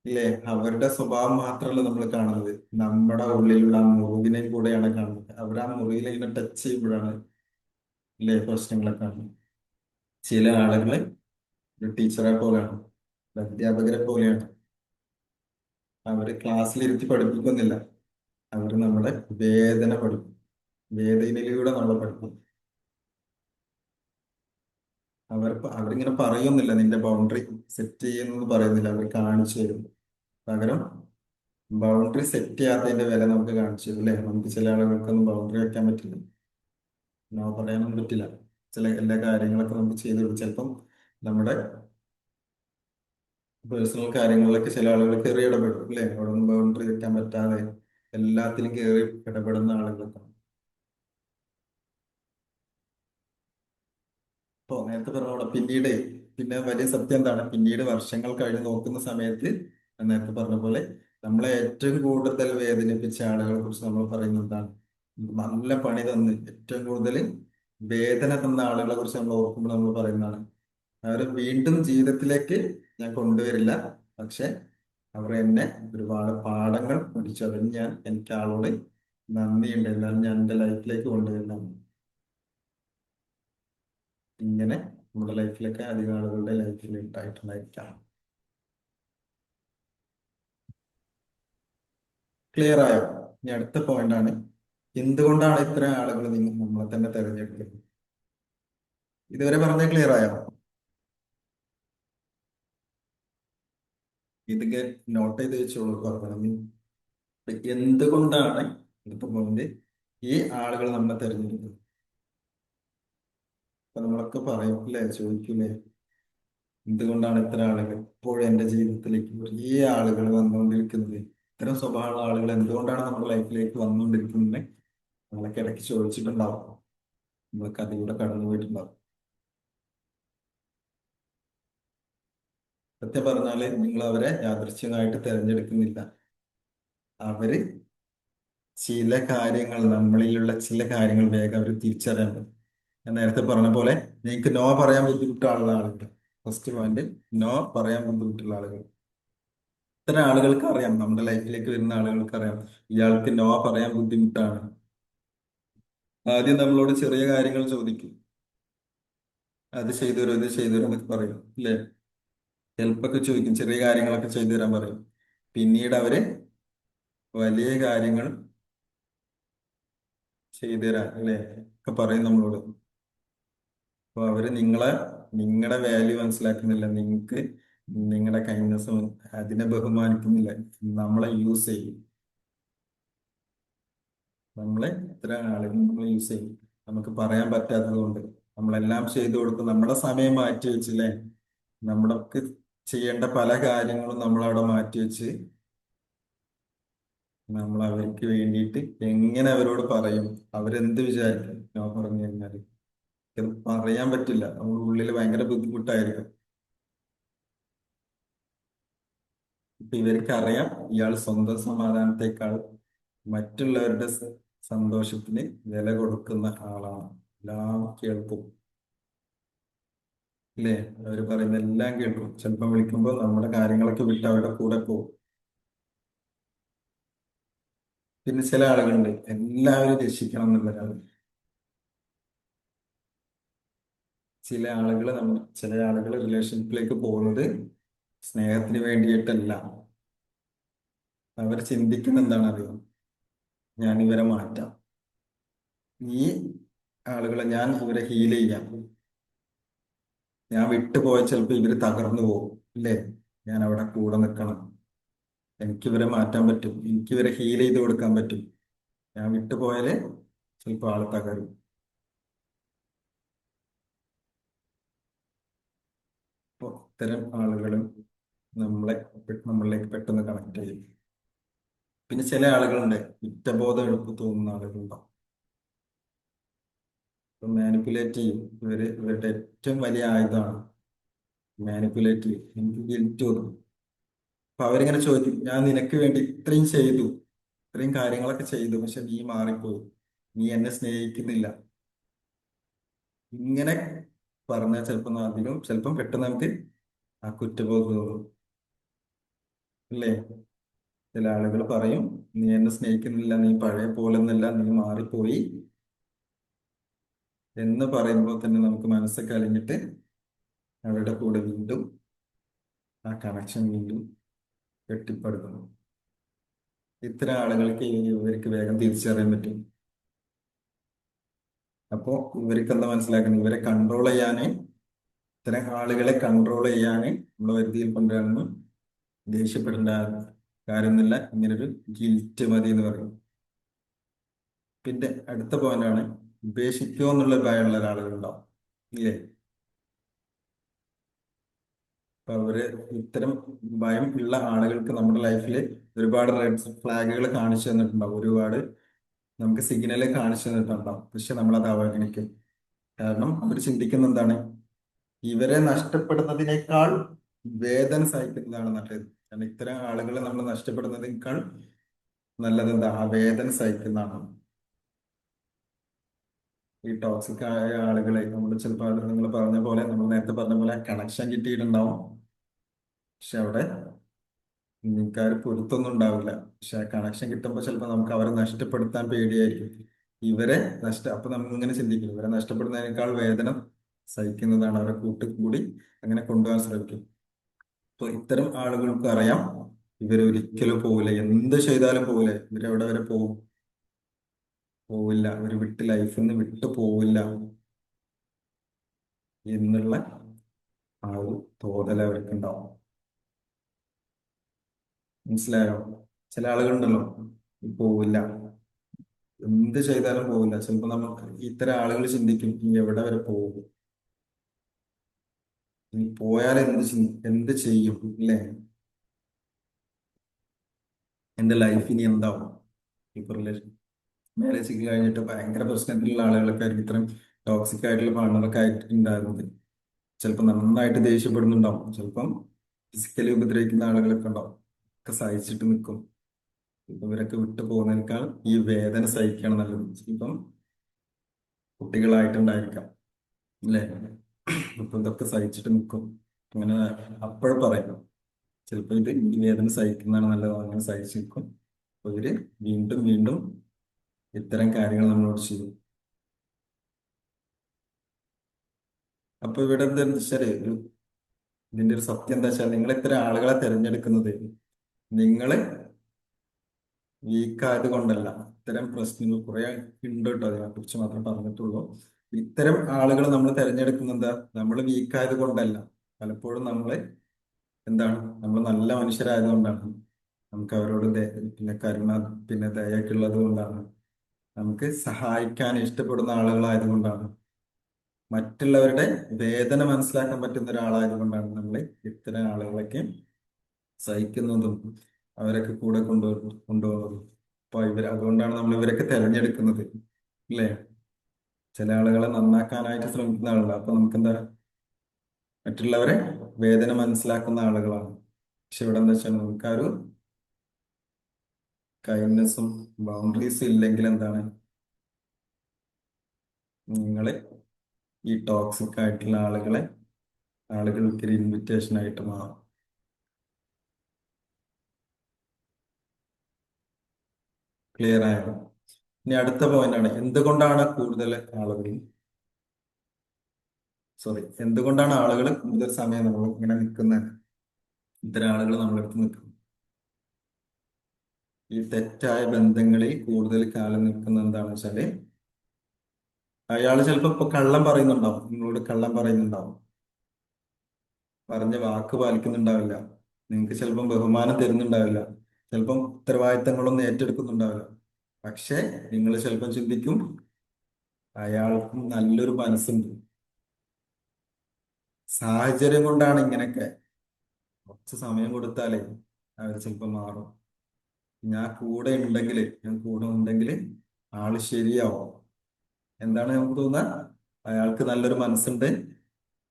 ഇല്ലേ? അവരുടെ സ്വഭാവം മാത്രമല്ല നമ്മൾ കാണുന്നത്, നമ്മുടെ ഉള്ളിലുള്ള ആ മുറിവിനെ കൂടെയാണ് കാണുന്നത്. അവർ ആ മുറിയിൽ ഇങ്ങനെ ടച്ച് ചെയ്യുമ്പോഴാണ് ഇല്ലേ പ്രശ്നങ്ങളൊക്കെ ആണ്. ചില ആളുകള് ഒരു ടീച്ചറെ പോലെയാണ്, ഒരു അധ്യാപകരെ പോലെയാണ്. അവര് ക്ലാസ്സിലിരുത്തി പഠിപ്പിക്കുന്നില്ല, അവര് നമ്മുടെ വേദന പഠിക്കും, വേദനയിലൂടെ നമ്മളെ പഠിക്കും. അവരിങ്ങനെ പറയുന്നില്ല, നിന്റെ ബൗണ്ടറി സെറ്റ് ചെയ്യുന്നത് പറയുന്നില്ല, അവർ കാണിച്ചു തരും. പകരം ബൗണ്ടറി സെറ്റ് ചെയ്യാത്തതിന്റെ വില നമുക്ക് കാണിച്ചു തരും അല്ലേ. നമുക്ക് ചില ആളുകൾക്കൊന്നും ബൗണ്ടറി വെക്കാൻ പറ്റില്ല, നോ പറയാനൊന്നും പറ്റില്ല. ചില എല്ലാ കാര്യങ്ങളൊക്കെ നമുക്ക് ചെയ്തു കൊടുക്കും. ചിലപ്പം നമ്മുടെ പേഴ്സണൽ കാര്യങ്ങളിലൊക്കെ ചില ആളുകൾ കയറി ഇടപെടും അല്ലേ. അവിടെ ഒന്നും ബൗണ്ടറി വെക്കാൻ പറ്റാതെ എല്ലാത്തിലും കയറി ഇടപെടുന്ന ആളുകളൊക്കെ. ഇപ്പൊ നേരത്തെ പറഞ്ഞ പോലെ പിന്നീട്, പിന്നെ വലിയ സത്യം എന്താണ്, പിന്നീട് വർഷങ്ങൾ കഴിഞ്ഞ് നോക്കുന്ന സമയത്ത് ഞാൻ നേരത്തെ പറഞ്ഞ പോലെ നമ്മളെ ഏറ്റവും കൂടുതൽ വേദനിപ്പിച്ച ആളുകളെ കുറിച്ച് നമ്മൾ പറയുന്നത് എന്താണ്, നല്ല പണി തന്ന് ഏറ്റവും കൂടുതൽ വേദന തന്ന ആളുകളെ കുറിച്ച് നമ്മൾ ഓർക്കുമ്പോൾ നമ്മൾ പറയുന്നതാണ്, അവരെ വീണ്ടും ജീവിതത്തിലേക്ക് ഞാൻ കൊണ്ടുവരില്ല, പക്ഷെ അവർ എന്നെ ഒരുപാട് പാഠങ്ങൾ പഠിച്ചു, അതിന് ഞാൻ എനിക്ക് ആളോട് നന്ദിയുണ്ട്, എന്നാലും ഞാൻ എൻ്റെ ലൈഫിലേക്ക് കൊണ്ടുവരില്ല. ഇങ്ങനെ നമ്മുടെ ലൈഫിലൊക്കെ അധികം ആളുകളുടെ ലൈഫിൽ ഉണ്ടായിട്ടുണ്ടായിരിക്കാം. ക്ലിയർ ആയോ? ഇനി അടുത്ത പോയിന്റ് ആണ്, എന്തുകൊണ്ടാണ് ഇത്ര ആളുകൾ നിങ്ങൾ നമ്മളെ തന്നെ തിരഞ്ഞെടുക്കുന്നത്? ഇതുവരെ പറഞ്ഞ ക്ലിയർ ആയോ? ഇതൊക്കെ നോട്ട് ചെയ്ത് വെച്ചോളൂ പറഞ്ഞു. എന്തുകൊണ്ടാണ് അടുത്ത പോയിന്റ്, ഈ ആളുകൾ നമ്മളെ തിരഞ്ഞെടുക്കുന്നത്? അപ്പൊ നമ്മളൊക്കെ പറയും അല്ലേ, ചോദിക്കൂലേ, എന്തുകൊണ്ടാണ് ഇത്ര ആളുകൾ ഇപ്പോഴും എന്റെ ജീവിതത്തിലേക്ക് വലിയ ആളുകൾ വന്നുകൊണ്ടിരിക്കുന്നത്, ഇത്തരം സ്വഭാവമുള്ള ആളുകൾ എന്തുകൊണ്ടാണ് നമ്മുടെ ലൈഫിലേക്ക് വന്നുകൊണ്ടിരിക്കുന്നത്? നമ്മളൊക്കെ ഇടയ്ക്ക് ചോദിച്ചിട്ടുണ്ടാവും, നമ്മളൊക്കെ അതിലൂടെ കടന്നു പോയിട്ടുണ്ടാവും. സത്യം പറഞ്ഞാല് നിങ്ങൾ അവരെ യാദൃശ്ചികമായിട്ട് തിരഞ്ഞെടുക്കുന്നില്ല. അവര് ചില കാര്യങ്ങൾ, നമ്മളിലുള്ള ചില കാര്യങ്ങൾ വേഗം അവർ തിരിച്ചറിയാൻ. ഞാൻ നേരത്തെ പറഞ്ഞ പോലെ നിങ്ങൾക്ക് നോ പറയാൻ ബുദ്ധിമുട്ടുള്ള ആളുകൾ, ഫസ്റ്റ് പോയിന്റ്, നോ പറയാൻ ബുദ്ധിമുട്ടുള്ള ആളുകൾ. ഇത്തരം ആളുകൾക്ക് അറിയാം, നമ്മുടെ ലൈഫിലേക്ക് വരുന്ന ആളുകൾക്ക് അറിയാം ഇയാൾക്ക് നോ പറയാൻ ബുദ്ധിമുട്ടാണ്. ആദ്യം നമ്മളോട് ചെറിയ കാര്യങ്ങൾ ചോദിക്കും, അത് ചെയ്തു തരും ഇത് ചെയ്തു തരും എന്നൊക്കെ പറയും അല്ലേ. ഹെൽപ്പൊക്കെ ചോദിക്കും, ചെറിയ കാര്യങ്ങളൊക്കെ ചെയ്തു തരാൻ പറയും. പിന്നീട് അവര് വലിയ കാര്യങ്ങൾ ചെയ്തു തരാം അല്ലേ ഒക്കെ പറയും നമ്മളോട്. അപ്പൊ അവര് നിങ്ങളുടെ വാല്യൂ മനസ്സിലാക്കുന്നില്ല, നിങ്ങൾക്ക് നിങ്ങളുടെ കൈൻഡ്നസ് അതിനെ ബഹുമാനിക്കുന്നില്ല, നമ്മളെ യൂസ് ചെയ്യും. നമ്മളെ ഇത്ര ആളുകൾ നമ്മളെ യൂസ് ചെയ്യും, നമുക്ക് പറയാൻ പറ്റാത്തത് കൊണ്ട് നമ്മളെല്ലാം ചെയ്തു കൊടുക്കും, നമ്മുടെ സമയം മാറ്റി വെച്ചില്ലേ, നമ്മളൊക്കെ ചെയ്യേണ്ട പല കാര്യങ്ങളും നമ്മളവിടെ മാറ്റി വെച്ച് നമ്മൾ അവർക്ക് വേണ്ടിയിട്ട് എങ്ങനെ അവരോട് പറയും, അവരെന്ത് വിചാരിക്കും ഞാൻ പറഞ്ഞു കഴിഞ്ഞാൽ. ഇത് പറയാൻ പറ്റില്ല, നമ്മുടെ ഉള്ളിൽ ഭയങ്കര ബുദ്ധിമുട്ടായിരിക്കും. ഇപ്പൊ ഇവർക്ക് അറിയാം ഇയാൾ സ്വന്തം സമാധാനത്തെക്കാൾ മറ്റുള്ളവരുടെ സന്തോഷത്തിന് വില കൊടുക്കുന്ന ആളാണ്, എല്ലാം കേൾക്കും ഇല്ലേ. അവര് പറയുന്ന എല്ലാം കേൾക്കും, ചിലപ്പോൾ വിളിക്കുമ്പോൾ നമ്മുടെ കാര്യങ്ങളൊക്കെ വിട്ട് അവരുടെ കൂടെ പോകും. പിന്നെ ചില ആളുകളുണ്ട് എല്ലാവരും രക്ഷിക്കണം എന്നുള്ളതാണ്. ചില ആളുകൾ റിലേഷൻഷിപ്പിലേക്ക് പോകുന്നത് സ്നേഹത്തിന് വേണ്ടിയിട്ടല്ല. അവർ ചിന്തിക്കുന്ന എന്താണ് അറിയാം, ഞാൻ ഇവരെ മാറ്റാം, ഈ ആളുകളെ ഞാൻ ഇവരെ ഹീൽ ചെയ്യാം, ഞാൻ വിട്ടുപോയ ചിലപ്പോൾ ഇവര് തകർന്നു പോകും ഇല്ലേ, ഞാൻ അവിടെ കൂടെ നിൽക്കണം, എനിക്കിവരെ മാറ്റാൻ പറ്റും, എനിക്കിവരെ ഹീൽ ചെയ്ത് കൊടുക്കാൻ പറ്റും, ഞാൻ വിട്ടുപോയാല് ചിലപ്പോൾ ആള് തകരും. അപ്പോൾ ഇത്തരം ആളുകളും നമ്മളിലേക്ക് പെട്ടെന്ന് കണക്ട് ചെയ്യും. പിന്നെ ചില ആളുകളുണ്ട് കുറ്റബോധം എടുപ്പ് തോന്നുന്ന ആളുകളുണ്ടാവും, മാനിപ്പുലേറ്റ് ചെയ്യും. ഇവരുടെ ഏറ്റവും വലിയ ആയുധമാണ് മാനിപ്പുലേറ്റ് ചെയ്യും, എനിക്ക് ഗിൽറ്റ് തോന്നും. അപ്പൊ അവരിങ്ങനെ ചോദിക്കും, ഞാൻ നിനക്ക് വേണ്ടി ഇത്രയും ചെയ്തു, ഇത്രയും കാര്യങ്ങളൊക്കെ ചെയ്തു, പക്ഷെ നീ മാറിപ്പോയി, നീ എന്നെ സ്നേഹിക്കുന്നില്ല, ഇങ്ങനെ പറഞ്ഞാൽ ചിലപ്പോൾ അധികം ചിലപ്പം പെട്ടെന്ന് നമുക്ക് ആ കുറ്റബോധം തോന്നും അല്ലേ. ചില ആളുകൾ പറയും, നീ എന്നെ സ്നേഹിക്കുന്നില്ല, നീ പഴയ പോലൊന്നല്ല, നീ മാറിപ്പോയി, എന്ന് പറയുമ്പോൾ തന്നെ നമുക്ക് മനസ്സൊക്കെ അലിഞ്ഞിട്ട് അവരുടെ കൂടെ വീണ്ടും ആ കണക്ഷൻ വീണ്ടും കെട്ടിപ്പടുക്കണം. ഇത്തരം ആളുകൾക്ക് ഇവർക്ക് വേഗം തിരിച്ചറിയാൻ പറ്റും. അപ്പോ ഇവർക്ക് എന്താ മനസ്സിലാക്കുന്നത്, ഇവരെ കൺട്രോൾ ചെയ്യാന്, ഇത്തരം ആളുകളെ കൺട്രോൾ ചെയ്യാന് നമ്മളെ വരുതിയിൽ കൊണ്ടുവരാനൊന്നും ദേഷ്യപ്പെടേണ്ട കാര്യമൊന്നുമില്ല. ഇങ്ങനൊരു ഗിൽറ്റ് മതി എന്ന് പറയും. പിന്നെ അടുത്ത പോയിന്റാണ്, ഉപേക്ഷിക്കുമോ എന്നുള്ള ഭയമുള്ള ഒരാളുകളുണ്ടാവും, ഇല്ലേ? അപ്പൊ അവര് ഇത്തരം ഭയം ഉള്ള ആളുകൾക്ക് നമ്മുടെ ലൈഫിൽ ഒരുപാട് റെഡ് ഫ്ലാഗുകൾ കാണിച്ചു തന്നിട്ടുണ്ടാവും, ഒരുപാട് നമുക്ക് സിഗ്നൽ കാണിച്ചു തന്നിട്ടുണ്ടാവും. പക്ഷെ നമ്മളത് അവഗണിക്കും. കാരണം അവർ ചിന്തിക്കുന്ന എന്താണ്, ഇവരെ നഷ്ടപ്പെടുന്നതിനേക്കാൾ വേദന സഹിക്കുന്നതാണ് നല്ലത്. കാരണം ഇത്തരം ആളുകളെ നമ്മൾ നഷ്ടപ്പെടുന്നതിനേക്കാൾ നല്ലത് എന്താ, ആ വേദന സഹിക്കുന്നതാണ്. ഈ ടോക്സിക് ആയ ആളുകളെ നമ്മൾ ചിലപ്പോൾ നിങ്ങൾ പറഞ്ഞ പോലെ, നമ്മൾ നേരത്തെ പറഞ്ഞ പോലെ കണക്ഷൻ കിട്ടിയിട്ടുണ്ടാവും, പക്ഷെ അവിടെ നിങ്ങൾക്കാർ പൊരുത്തൊന്നും ഉണ്ടാവില്ല. പക്ഷെ ആ കണക്ഷൻ കിട്ടുമ്പോൾ ചിലപ്പോൾ നമുക്ക് അവരെ നഷ്ടപ്പെടുത്താൻ പേടിയായിരിക്കും. ഇവരെ അപ്പൊ നമ്മൾ ഇങ്ങനെ ചിന്തിക്കും, ഇവരെ നഷ്ടപ്പെടുന്നതിനേക്കാൾ വേദന സഹിക്കുന്നതാണ്, അവരെ കൂടി അങ്ങനെ കൊണ്ടുപോകാൻ ശ്രമിക്കും. അപ്പൊ ഇത്തരം ആളുകൾക്ക് അറിയാം, ഇവരൊരിക്കലും പോവില്ല, എന്ത് ചെയ്താലും പോവില്ല, ഇവരെവിടെ വരെ പോവില്ല, ഒരു വിട്ട് ലൈഫിൽ നിന്ന് വിട്ടു പോവില്ല എന്നുള്ള ആ ഒരു തോന്നൽ അവർക്ക് ഉണ്ടാവും. മനസ്സിലായോ? ചില ആളുകളുണ്ടല്ലോ, പോവില്ല, എന്ത് ചെയ്താലും പോവില്ല. ചിലപ്പോ നമുക്ക് ഇത്തരം ആളുകൾ ചിന്തിക്കും, ഇനി എവിടെ വരെ പോകും, ഇനി പോയാൽ എന്ത് ചെയ്യും, ഇല്ലേ? എന്റെ ലൈഫ് ഇനി എന്താവും? ഇപ്പൊ റിലേഷൻ മാരേജ് കഴിഞ്ഞിട്ട് ഭയങ്കര പ്രശ്നത്തിലുള്ള ആളുകളൊക്കെ ആയിരിക്കും ഇത്രയും ടോക്സിക് ആയിട്ടുള്ള പാർട്ണറൊക്കെ ആയിട്ട് ഉണ്ടാകുന്നത്. ചിലപ്പോൾ നന്നായിട്ട് ദേഷ്യപ്പെടുന്നുണ്ടാവും, ചിലപ്പം ഫിസിക്കലി ഉപദ്രവിക്കുന്ന ആളുകളൊക്കെ ഉണ്ടാവും. ഒക്കെ സഹിച്ചിട്ട് നിൽക്കും. ഇപ്പൊ ഇവരൊക്കെ വിട്ടു പോകുന്നതിനേക്കാൾ ഈ വേദന സഹിക്കുകയാണ് നല്ലത്. ചിലപ്പം കുട്ടികളായിട്ടുണ്ടായിരിക്കാം, അല്ലേ? അപ്പൊ ഇതൊക്കെ സഹിച്ചിട്ട് നിൽക്കും. അങ്ങനെ അപ്പോഴും പറയും, ചിലപ്പോൾ ഇത് ഈ വേദന സഹിക്കുന്നതാണ് നല്ലത്, അങ്ങനെ സഹിച്ചു നിൽക്കും. അപ്പൊ ഇവര് വീണ്ടും വീണ്ടും ഇത്തരം കാര്യങ്ങൾ നമ്മളോട് ചെയ്യും. അപ്പൊ ഇവിടെ എന്താ വെച്ചാല്, ഇതിന്റെ ഒരു സത്യം എന്താ വെച്ചാൽ, നിങ്ങൾ ഇത്തരം ആളുകളെ തിരഞ്ഞെടുക്കുന്നത് നിങ്ങള് വീക്കായത് കൊണ്ടല്ല. ഇത്തരം പ്രശ്നങ്ങൾ കുറെ ഉണ്ട് കേട്ടോ, അതിനെ കുറിച്ച് മാത്രം പറഞ്ഞിട്ടുള്ളൂ. ഇത്തരം ആളുകൾ നമ്മൾ തിരഞ്ഞെടുക്കുന്നത് എന്താ, നമ്മൾ വീക്കായത് കൊണ്ടല്ല. പലപ്പോഴും നമ്മള് എന്താണ്, നമ്മൾ നല്ല മനുഷ്യരായതുകൊണ്ടാണ്. നമുക്ക് അവരോട് പിന്നെ കരുണ, പിന്നെ ദയൊക്കെ ഉള്ളത് കൊണ്ടാണ്. നമുക്ക് സഹായിക്കാൻ ഇഷ്ടപ്പെടുന്ന ആളുകളായതുകൊണ്ടാണ്. മറ്റുള്ളവരുടെ വേദന മനസ്സിലാക്കാൻ പറ്റുന്ന ഒരാളായതുകൊണ്ടാണ് നമ്മൾ ഇത്തരം ആളുകളൊക്കെ സഹിക്കുന്നതും അവരൊക്കെ കൂടെ കൊണ്ടുപോകുന്നതും. അപ്പൊ അതുകൊണ്ടാണ് നമ്മൾ ഇവരൊക്കെ തിരഞ്ഞെടുക്കുന്നത്, അല്ലേ? ചില ആളുകളെ നന്നാക്കാനായിട്ട് ശ്രമിക്കുന്ന ആളുകൾ, അപ്പൊ നമുക്ക് എന്താ, മറ്റുള്ളവരെ വേദന മനസ്സിലാക്കുന്ന ആളുകളാണ്. പക്ഷെ ഇവിടെ എന്താ വെച്ചാൽ, നമുക്ക് ആ ഒരു കൈൻഡ്നെസ്സും ബൗണ്ടറീസും ഇല്ലെങ്കിൽ എന്താണ്, നിങ്ങള് ഈ ടോക്സിക് ആയിട്ടുള്ള ആളുകൾക്ക് ഒരു ഇൻവിറ്റേഷൻ ആയിട്ട് മാറും. ക്ലിയർ ആയത്? ഇനി അടുത്ത പോയിന്റ് ആണ്, എന്തുകൊണ്ടാണ് കൂടുതൽ ആളുകൾ, എന്തുകൊണ്ടാണ് ആളുകൾ കൂടുതൽ സമയം നമ്മൾ ഇങ്ങനെ നിൽക്കുന്നത്, ഇത്തരം ആളുകൾ നമ്മളെടുത്ത് നിൽക്കും, ഈ തെറ്റായ ബന്ധങ്ങളിൽ കൂടുതൽ കാലം നിൽക്കുന്ന എന്താണെന്ന് വെച്ചാല്, അയാൾ ചിലപ്പോ ഇപ്പൊ കള്ളം പറയുന്നുണ്ടാവും, നിങ്ങളോട് കള്ളം പറയുന്നുണ്ടാവും, പറഞ്ഞ വാക്ക് പാലിക്കുന്നുണ്ടാവില്ല, നിങ്ങൾക്ക് ചിലപ്പം ബഹുമാനം തരുന്നുണ്ടാവില്ല, ചിലപ്പം ഉത്തരവാദിത്തങ്ങളൊന്നും ഏറ്റെടുക്കുന്നുണ്ടാവില്ല. പക്ഷെ നിങ്ങൾ ചിലപ്പം ചിന്തിക്കും, അയാൾക്കും നല്ലൊരു മനസ്സുണ്ട്, സാഹചര്യം കൊണ്ടാണ് ഇങ്ങനെയൊക്കെ, കുറച്ച് സമയം കൊടുത്താലേ അവർ ചിലപ്പോൾ മാറും, ഞാൻ കൂടെ ഉണ്ടെങ്കിൽ ആള് ശരിയാവും. എന്താണ് നമുക്ക് തോന്നുക, അയാൾക്ക് നല്ലൊരു മനസ്സുണ്ട്,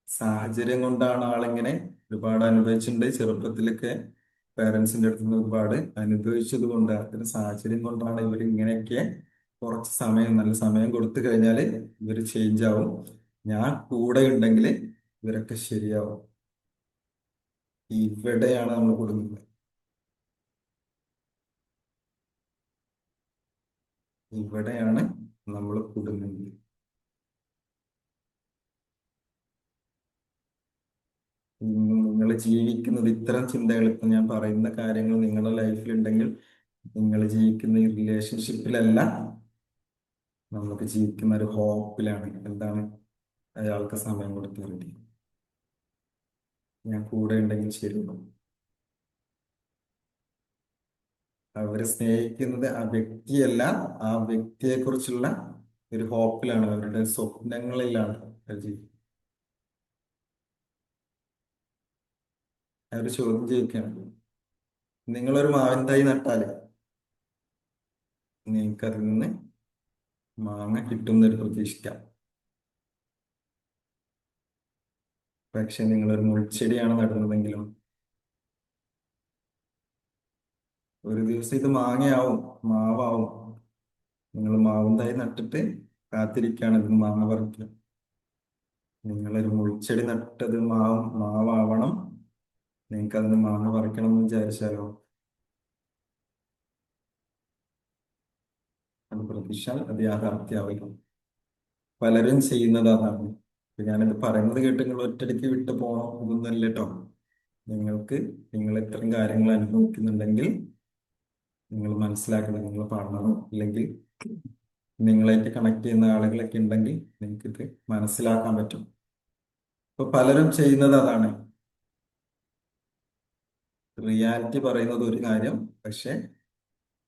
സാഹചര്യം കൊണ്ടാണ് ആളിങ്ങനെ ഒരുപാട് അനുഭവിച്ചിട്ടുണ്ട്, ചെറുപ്പത്തിലൊക്കെ പേരൻസിന്റെ അടുത്ത് നിന്ന് ഒരുപാട് അനുഭവിച്ചത് കൊണ്ട്, അത്തരം സാഹചര്യം കൊണ്ടാണ് ഇവർ ഇങ്ങനെയൊക്കെ. കുറച്ച് സമയം, നല്ല സമയം കൊടുത്തു കഴിഞ്ഞാല് ഇവര് ചേഞ്ച് ആവും, ഞാൻ കൂടെ ഉണ്ടെങ്കിൽ ഇവരൊക്കെ ശരിയാവും. ഇവിടെയാണ് നമ്മൾ കൊടുക്കുന്നത്, ഇവിടെയാണ് നമ്മൾ കൊടുക്കുന്നത്. ജീവിക്കുന്നത് ഇത്തരം ചിന്തകൾ, ഇപ്പൊ ഞാൻ പറയുന്ന കാര്യങ്ങൾ നിങ്ങളുടെ ലൈഫിൽ ഉണ്ടെങ്കിൽ, നിങ്ങൾ ജീവിക്കുന്ന ഈ റിലേഷൻഷിപ്പിലല്ല, നമുക്ക് ജീവിക്കുന്ന ഒരു ഹോപ്പിലാണ്. എന്താണ്? അയാൾക്ക് സമയം കൊടുത്ത് റെഡി, ഞാൻ കൂടെ ഉണ്ടെങ്കിൽ ശരിയുള്ളൂ. അവരെ സ്നേഹിക്കുന്നത് ആ വ്യക്തിയല്ല, ആ വ്യക്തിയെ കുറിച്ചുള്ള ഒരു ഹോപ്പിലാണ്, അവരുടെ സ്വപ്നങ്ങളിലാണ് അവർ ജീവിക്കുന്നത്. അവർ ചോദ്യം ചോദിക്കുകയാണ്, നിങ്ങളൊരു മാവിൻ തൈ നട്ടാല് നിങ്ങൾക്ക് അതിൽ നിന്ന് മാങ്ങ കിട്ടുന്നൊരു പ്രതീക്ഷിക്കാം. പക്ഷെ നിങ്ങളൊരു മുൾച്ചെടിയാണ് നടുന്നതെങ്കിലും ഒരു ദിവസം ഇത് മാങ്ങയാവും, മാവാവും. നിങ്ങൾ മാവും തൈ നട്ടിട്ട് കാത്തിരിക്കുകയാണ് ഇത് മാങ്ങ പറിക്കുക. നിങ്ങളൊരു മുൾച്ചെടി നട്ടത് മാവാവണം, നിങ്ങൾക്ക് അതിന് മാങ്ങ പറിക്കണം എന്ന് വിചാരിച്ചാലോ, അത് പ്രതീക്ഷ, അത് യാഥാർത്ഥ്യമാവില്ല. പലരും ചെയ്യുന്നത് അതാണ്. ഇപ്പൊ ഞാനിത് പറയുന്നത് കേട്ട് നിങ്ങൾ ഒറ്റയടിക്ക് വിട്ടു പോകണം ഇതൊന്നുമല്ല കേട്ടോ. നിങ്ങൾക്ക്, നിങ്ങൾ ഇത്തരം കാര്യങ്ങൾ അനുഭവിക്കുന്നുണ്ടെങ്കിൽ നിങ്ങൾ മനസ്സിലാക്കണം, നിങ്ങൾ പാടണം. അല്ലെങ്കിൽ നിങ്ങളായിട്ട് കണക്ട് ചെയ്യുന്ന ആളുകളൊക്കെ ഉണ്ടെങ്കിൽ നിങ്ങൾക്ക് ഇത് മനസ്സിലാക്കാൻ പറ്റും. ഇപ്പൊ പലരും ചെയ്യുന്നത് അതാണ്. റിയാലിറ്റി പറയുന്നത് ഒരു കാര്യം, പക്ഷെ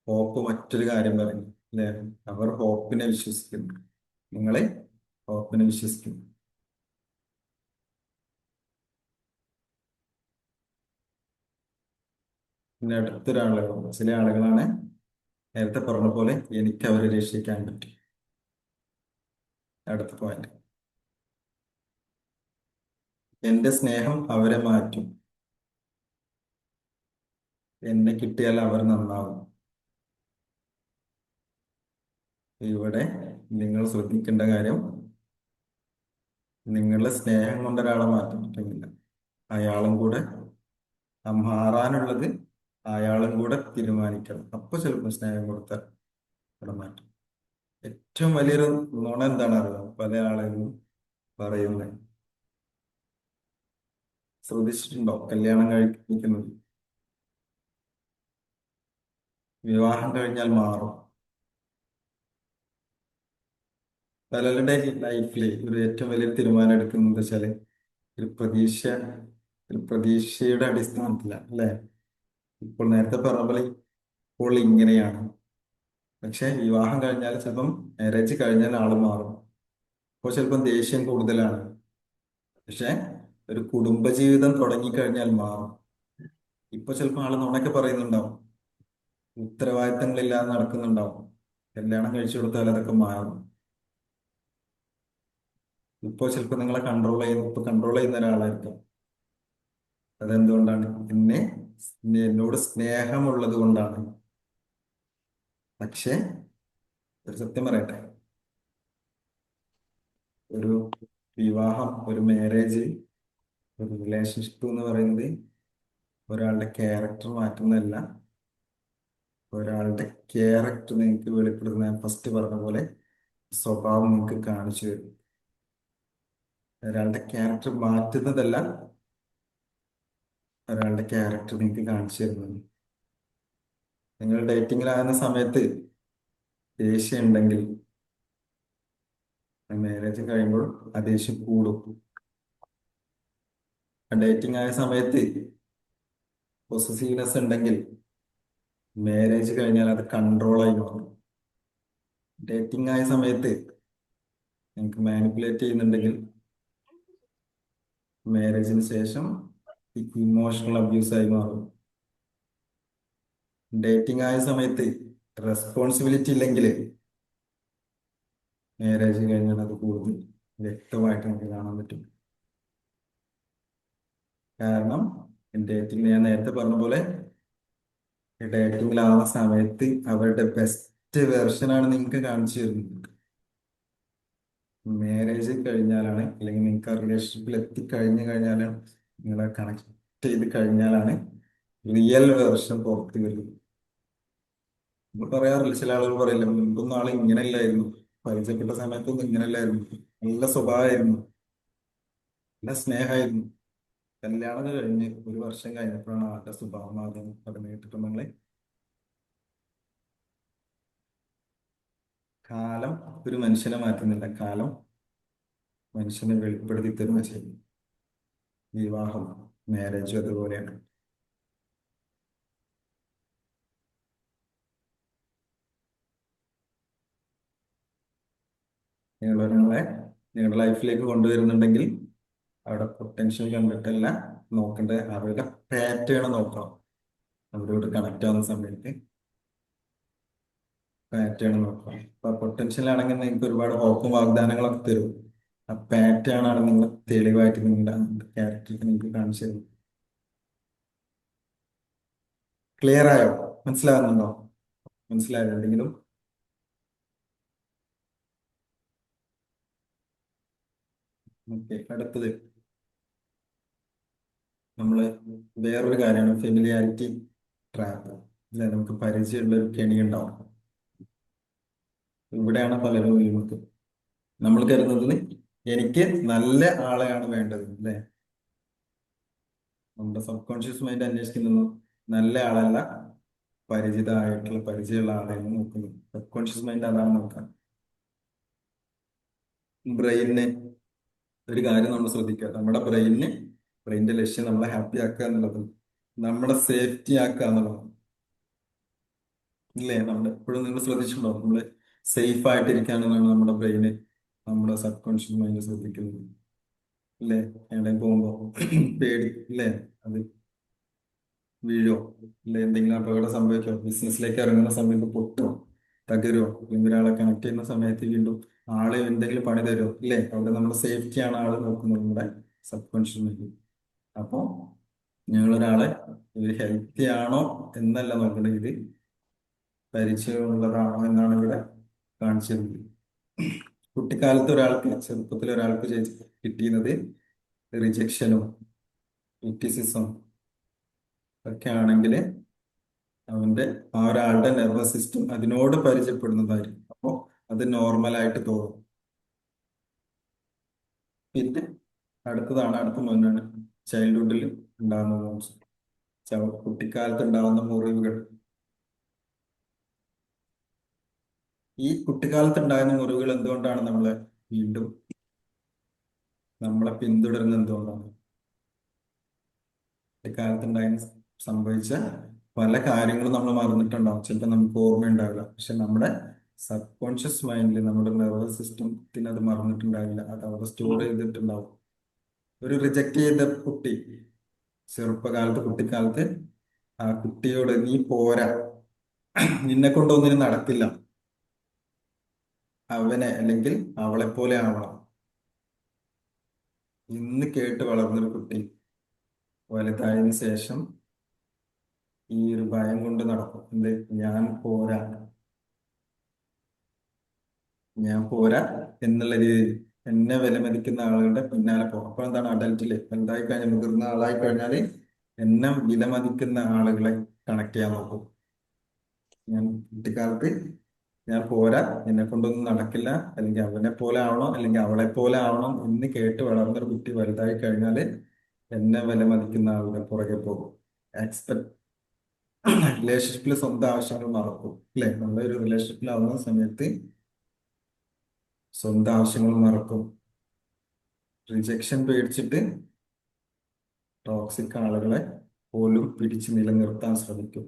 ഹോപ്പ് മറ്റൊരു കാര്യം പറയുന്നു അല്ലേ? അവർ ഹോപ്പിനെ വിശ്വസിക്കുന്നു, നിങ്ങളെ ഹോപ്പിനെ വിശ്വസിക്കുന്നു. പിന്നെ അടുത്തൊരാളുകൾ, ചില ആളുകളാണ് നേരത്തെ പറഞ്ഞ പോലെ എനിക്ക് അവരെ രക്ഷിക്കാൻ പറ്റും. അടുത്ത പോയിന്റ്, എന്റെ സ്നേഹം അവരെ മാറ്റും, എന്നെ കിട്ടിയാൽ അവർ നന്നാവും. ഇവിടെ നിങ്ങൾ ശ്രദ്ധിക്കേണ്ട കാര്യം, നിങ്ങളുടെ സ്നേഹം കൊണ്ട് ഒരാളെ മാറ്റാൻ പറ്റുന്നില്ല. അയാളും കൂടെ, ആ മാറാനുള്ളത് അയാളും കൂടെ തീരുമാനിക്കണം. അപ്പൊ ചിലപ്പോൾ സ്നേഹം കൊടുത്താൽ അവിടെ മാറ്റും. ഏറ്റവും വലിയൊരു നുണ എന്താണ് അറിയാം പല ആളുകളും പറയുന്നത്? ശ്രദ്ധിച്ചിട്ടുണ്ടോ? കല്യാണം കഴിക്കുന്നത്, വിവാഹം കഴിഞ്ഞാൽ മാറും. പലരുടെ ലൈഫിൽ ഒരു ഏറ്റവും വലിയ തീരുമാനം എടുക്കുന്നത് വെച്ചാല് ഒരു പ്രതീക്ഷ, ഒരു പ്രതീക്ഷയുടെ അടിസ്ഥാനത്തിലാണ് അല്ലെ? ഇപ്പോൾ നേരത്തെ പറഞ്ഞ പോലെ ഇപ്പോൾ ഇങ്ങനെയാണ്, പക്ഷെ വിവാഹം കഴിഞ്ഞാൽ ചിലപ്പം, മാരേജ് കഴിഞ്ഞാൽ ആള് മാറും. അപ്പോൾ ചിലപ്പം ദേഷ്യം കൂടുതലാണ്, പക്ഷെ ഒരു കുടുംബജീവിതം തുടങ്ങിക്കഴിഞ്ഞാൽ മാറും. ഇപ്പൊ ചിലപ്പോൾ ആള് നുണയൊക്കെ പറയുന്നുണ്ടാവും, ഉത്തരവാദിത്തങ്ങളില്ലാതെ നടക്കുന്നുണ്ടാവും. കല്യാണം കഴിച്ചു കൊടുത്താൽ അതൊക്കെ മാറും. ഇപ്പോൾ ചിലപ്പോൾ നിങ്ങളെ കൺട്രോൾ ചെയ്യുന്ന ഒരാളായിരിക്കും. അതെന്തുകൊണ്ടാണ്? എന്നോട് സ്നേഹമുള്ളത് കൊണ്ടാണ്. പക്ഷെ ഒരു സത്യം പറയട്ടെ, ഒരു വിവാഹം, ഒരു മാരേജ്, ഒരു റിലേഷൻഷിപ്പ് എന്ന് പറയുന്നത് ഒരാളുടെ ക്യാരക്ടർ മാറ്റുന്നതല്ല. ഒരാളുടെ ക്യാരക്ടർ നിങ്ങൾക്ക് വെളിപ്പെടുത്തുന്ന, ഞാൻ ഫസ്റ്റ് പറഞ്ഞ പോലെ സ്വഭാവം നിങ്ങൾക്ക് കാണിച്ചു തരും. ഒരാളുടെ ക്യാരക്ടർ മാറ്റുന്നതല്ല, ഒരാളുടെ ക്യാരക്ടർ നിങ്ങൾക്ക് കാണിച്ചു തരുന്നത്. നിങ്ങൾ ഡേറ്റിങ്ങിലാകുന്ന സമയത്ത് ദേഷ്യം ഉണ്ടെങ്കിൽ മാരേജ് കഴിയുമ്പോൾ ആ ദേഷ്യം കൂടും. ഡേറ്റിംഗ് ആയ സമയത്ത് പൊസസീവ്നെസ് ഉണ്ടെങ്കിൽ മാരേജ് കഴിഞ്ഞാൽ അത് കൺട്രോളായി മാറും. ഡേറ്റിംഗ് ആയ സമയത്ത് നിങ്ങൾക്ക് മാനിപ്പുലേറ്റ് ചെയ്യുന്നുണ്ടെങ്കിൽ മാരേജിന് ശേഷം ഇമോഷണൽ അബ്യൂസ് ആയി മാറും. ഡേറ്റിംഗ് ആയ സമയത്ത് റെസ്പോൺസിബിലിറ്റി ഇല്ലെങ്കിൽ മാരേജ് കഴിഞ്ഞാൽ അത് കൂടുതൽ വ്യക്തമായിട്ട് നമുക്ക് കാണാൻ പറ്റും. കാരണം ഡേറ്റിംഗ്, ഞാൻ നേരത്തെ പറഞ്ഞ പോലെ, ഡേറ്റിംഗിലാവുന്ന സമയത്ത് അവരുടെ ബെസ്റ്റ് വെർഷനാണ് നിങ്ങൾക്ക് കാണിച്ചു തരുന്നത്. മാരേജ് കഴിഞ്ഞാലാണ്, അല്ലെങ്കിൽ നിങ്ങൾക്ക് ആ റിലേഷൻഷിപ്പിൽ എത്തിക്കഴിഞ്ഞു കഴിഞ്ഞാലാണ്, നിങ്ങളെ കണക്ട് ചെയ്ത് കഴിഞ്ഞാലാണ് റിയൽ വെർഷൻ പുറത്ത് വരുന്നത്. നമ്മൾ പറയാറില്ല, ചില ആളുകൾ പറയില്ല, മുമ്പൊന്നും ആൾ ഇങ്ങനെയല്ലായിരുന്നു, പരിചയപ്പെട്ട സമയത്തൊന്നും ഇങ്ങനെയല്ലായിരുന്നു, നല്ല സ്വഭാവമായിരുന്നു, നല്ല സ്നേഹമായിരുന്നു, കല്യാണം കഴിഞ്ഞ് ഒരു വർഷം കഴിഞ്ഞപ്പോഴാണ് ആളുടെ സ്വഭാവം ആദ്യം പറഞ്ഞു കേട്ടിട്ട് നിങ്ങളെ. കാലം ഒരു മനുഷ്യനെ മാറ്റുന്നില്ല, കാലം മനുഷ്യനെ വെളിപ്പെടുത്തി തരുന്ന ചെയ്യും. വിവാഹം, മാരേജ് അതുപോലെയാണ്. നിങ്ങൾ ഒരാളെ നിങ്ങളുടെ ലൈഫിലേക്ക് കൊണ്ടുവരുന്നുണ്ടെങ്കിൽ അവിടെ പൊട്ടൻഷ്യൽ കണ്ടിട്ടല്ല നോക്കേണ്ടത്, അവരുടെ പാറ്റേൺ നോക്കണം. അവരോട് കണക്ട് ആവുന്ന സമയത്ത് പാറ്റേൺ നോക്കണം. അപ്പൊ പൊട്ടൻഷ്യൽ ആണെങ്കിൽ നിങ്ങൾക്ക് ഒരുപാട് ഹോപ്പും വാഗ്ദാനങ്ങളൊക്കെ തരും. ആ പാറ്റേൺ ആണ് നിങ്ങൾ തെളിവായിട്ട് നിങ്ങളുടെ ക്യാരക്ടർക്ക് നിങ്ങൾക്ക് കാണിച്ചു തരും. ക്ലിയർ ആയോ? മനസ്സിലാകുന്നുണ്ടോ? മനസ്സിലായോ എന്തെങ്കിലും? ഓക്കെ, അടുത്തത് നമ്മള് വേറൊരു കാര്യമാണ് ഫെമിലിയാരിറ്റി ട്രാപ്പ്. അല്ലെ, നമുക്ക് പരിചയമുള്ള ഒരു കെണി ഉണ്ടാവും. ഇവിടെയാണ് പലരും വീഴുന്നത്. നമ്മൾ കരുതുന്നത് എനിക്ക് നല്ല ആളെയാണ് വേണ്ടത്, അല്ലെ? നമ്മുടെ സബ് കോൺഷ്യസ് മൈൻഡ് അന്വേഷിക്കുന്നത് നല്ല ആളല്ല, പരിചിതമായിട്ടുള്ള പരിചയമുള്ള ആളെയാണ് നോക്കുന്നത്. സബ് കോൺഷ്യസ് മൈൻഡ് അതാണ് നോക്കാൻ. ബ്രെയിനിന് ഒരു കാര്യം നമ്മൾ ശ്രദ്ധിക്കുക, നമ്മുടെ ബ്രെയിനിന്റെ ലക്ഷ്യം നമ്മളെ ഹാപ്പി ആക്കുക എന്നുള്ളത്, നമ്മളെ സേഫ്റ്റി ആക്കുക എന്നുള്ളതാണ്. ഇല്ലേ, നമ്മൾ എപ്പോഴും നിങ്ങൾ ശ്രദ്ധിച്ചിട്ടുണ്ടോ, നമ്മള് സേഫ് ആയിട്ടിരിക്കാനാണ് നമ്മുടെ ബ്രെയിന്, നമ്മുടെ സബ് കോൺഷ്യസ് മൈൻഡ് ശ്രദ്ധിക്കുന്നത്. ഇല്ലേ, എവിടെയും പോകുമ്പോ പേടി, ഇല്ലേ, അത് വീഴോ, ഇല്ല എന്തെങ്കിലും അപകടം സംഭവിക്കോ, ബിസിനസ്സിലേക്ക് ഇറങ്ങുന്ന സമയത്ത് പൊട്ടോ, തകരോ, അല്ലെങ്കിൽ ഒരാളെ കണക്ട് ചെയ്യുന്ന സമയത്ത് വീണ്ടും ആള് എന്തെങ്കിലും പണി തരുമോ, ഇല്ലേ? അവിടെ നമ്മുടെ സേഫ്റ്റി ആണ് ആള് നോക്കുന്നത്, നമ്മുടെ സബ് കോൺഷ്യസ് മൈൻഡ്. അപ്പോ ഞങ്ങളൊരാളെ ഇവര് ഹെൽത്തി ആണോ എന്നല്ല നോക്കേണ്ടത്, ഇത് പരിചയമുള്ളതാണോ എന്നാണ് ഇവിടെ കാണിച്ചിരുന്നത്. കുട്ടിക്കാലത്ത് ഒരാൾക്ക്, ചെറുപ്പത്തിൽ ഒരാൾക്ക് കിട്ടിയത് റിജക്ഷനും ക്രിറ്റിസിസം ഒക്കെ ആണെങ്കിൽ അവന്റെ ആ ഒരാളുടെ നെർവസ് സിസ്റ്റം അതിനോട് പരിചയപ്പെടുന്നതായിരിക്കും. അപ്പോൾ അത് നോർമലായിട്ട് തോന്നും. പിന്നെ അടുത്ത മുന്നാണ് ചൈൽഡ്ഹുഡിൽ ഉണ്ടാകുന്ന wounds. കുട്ടിക്കാലത്ത് ഉണ്ടാകുന്ന മുറിവുകൾ. ഈ കുട്ടിക്കാലത്ത് ഉണ്ടാകുന്ന മുറിവുകൾ എന്തുകൊണ്ടാണ് വീണ്ടും നമ്മളെ പിന്തുടരുന്നത്? എന്തുകൊണ്ടാണ്? കുട്ടിക്കാലത്തുണ്ടായ സംഭവിച്ച പല കാര്യങ്ങളും നമ്മൾ മറന്നിട്ടുണ്ടാവും, ചിലപ്പോൾ നമുക്ക് ഓർമ്മയുണ്ടാവില്ല. പക്ഷെ നമ്മുടെ സബ് കോൺഷ്യസ് മൈൻഡിൽ, നമ്മുടെ നെർവസ് സിസ്റ്റത്തിന് അത് മറന്നിട്ടുണ്ടാവില്ല, അത് അവിടെ സ്റ്റോർ ചെയ്തിട്ടുണ്ടാവും. ഒരു റിജക്ട് ചെയ്ത കുട്ടി കുട്ടിക്കാലത്ത് ആ കുട്ടിയോട് നീ പോരാ, നിന്നെ കൊണ്ടൊന്നിനും നടക്കില്ല, അവനെ അല്ലെങ്കിൽ അവളെ പോലെ ആവണം ഇന്ന് കേട്ട് വളർന്നൊരു കുട്ടി വലുതായതിനു ശേഷം ഈ ഒരു ഭയം കൊണ്ട് നടക്കും. എന്ത്? ഞാൻ പോരാ എന്നുള്ള രീതിയിൽ എന്നെ വിലമതിക്കുന്ന ആളുകളുടെ പിന്നാലെ പോകും. അപ്പൊ എന്താണ്, അഡൽറ്റില് വലുതായി കഴിഞ്ഞാൽ, മുതിർന്ന ആളായി കഴിഞ്ഞാല് എന്നെ വിലമതിക്കുന്ന ആളുകളെ കണക്ട് ചെയ്യാൻ നോക്കും. ഞാൻ കുട്ടിക്കാലത്ത് ഞാൻ പോരാ, എന്നെ കൊണ്ടൊന്നും നടക്കില്ല, അല്ലെങ്കിൽ അവനെ പോലെ ആവണം, അല്ലെങ്കിൽ അവളെ പോലെ ആവണം എന്ന് കേട്ട് വളർന്നൊരു കുട്ടി വലുതായി കഴിഞ്ഞാല് എന്നെ വിലമതിക്കുന്ന ആളുടെ പുറകെ പോകും. എക്സ്പെക്ട് റിലേഷൻഷിപ്പിൽ സ്വന്തം ആവശ്യങ്ങൾ മറക്കും. അല്ലെ, നമ്മളൊരു റിലേഷൻഷിപ്പിലാവുന്ന സമയത്ത് സ്വന്തം ആവശ്യങ്ങൾ മറക്കും. റിജക്ഷൻ പേടിച്ചിട്ട് ടോക്സിക് ആളുകളെ പോലും പിടിച്ച് നിലനിർത്താൻ ശ്രമിക്കും.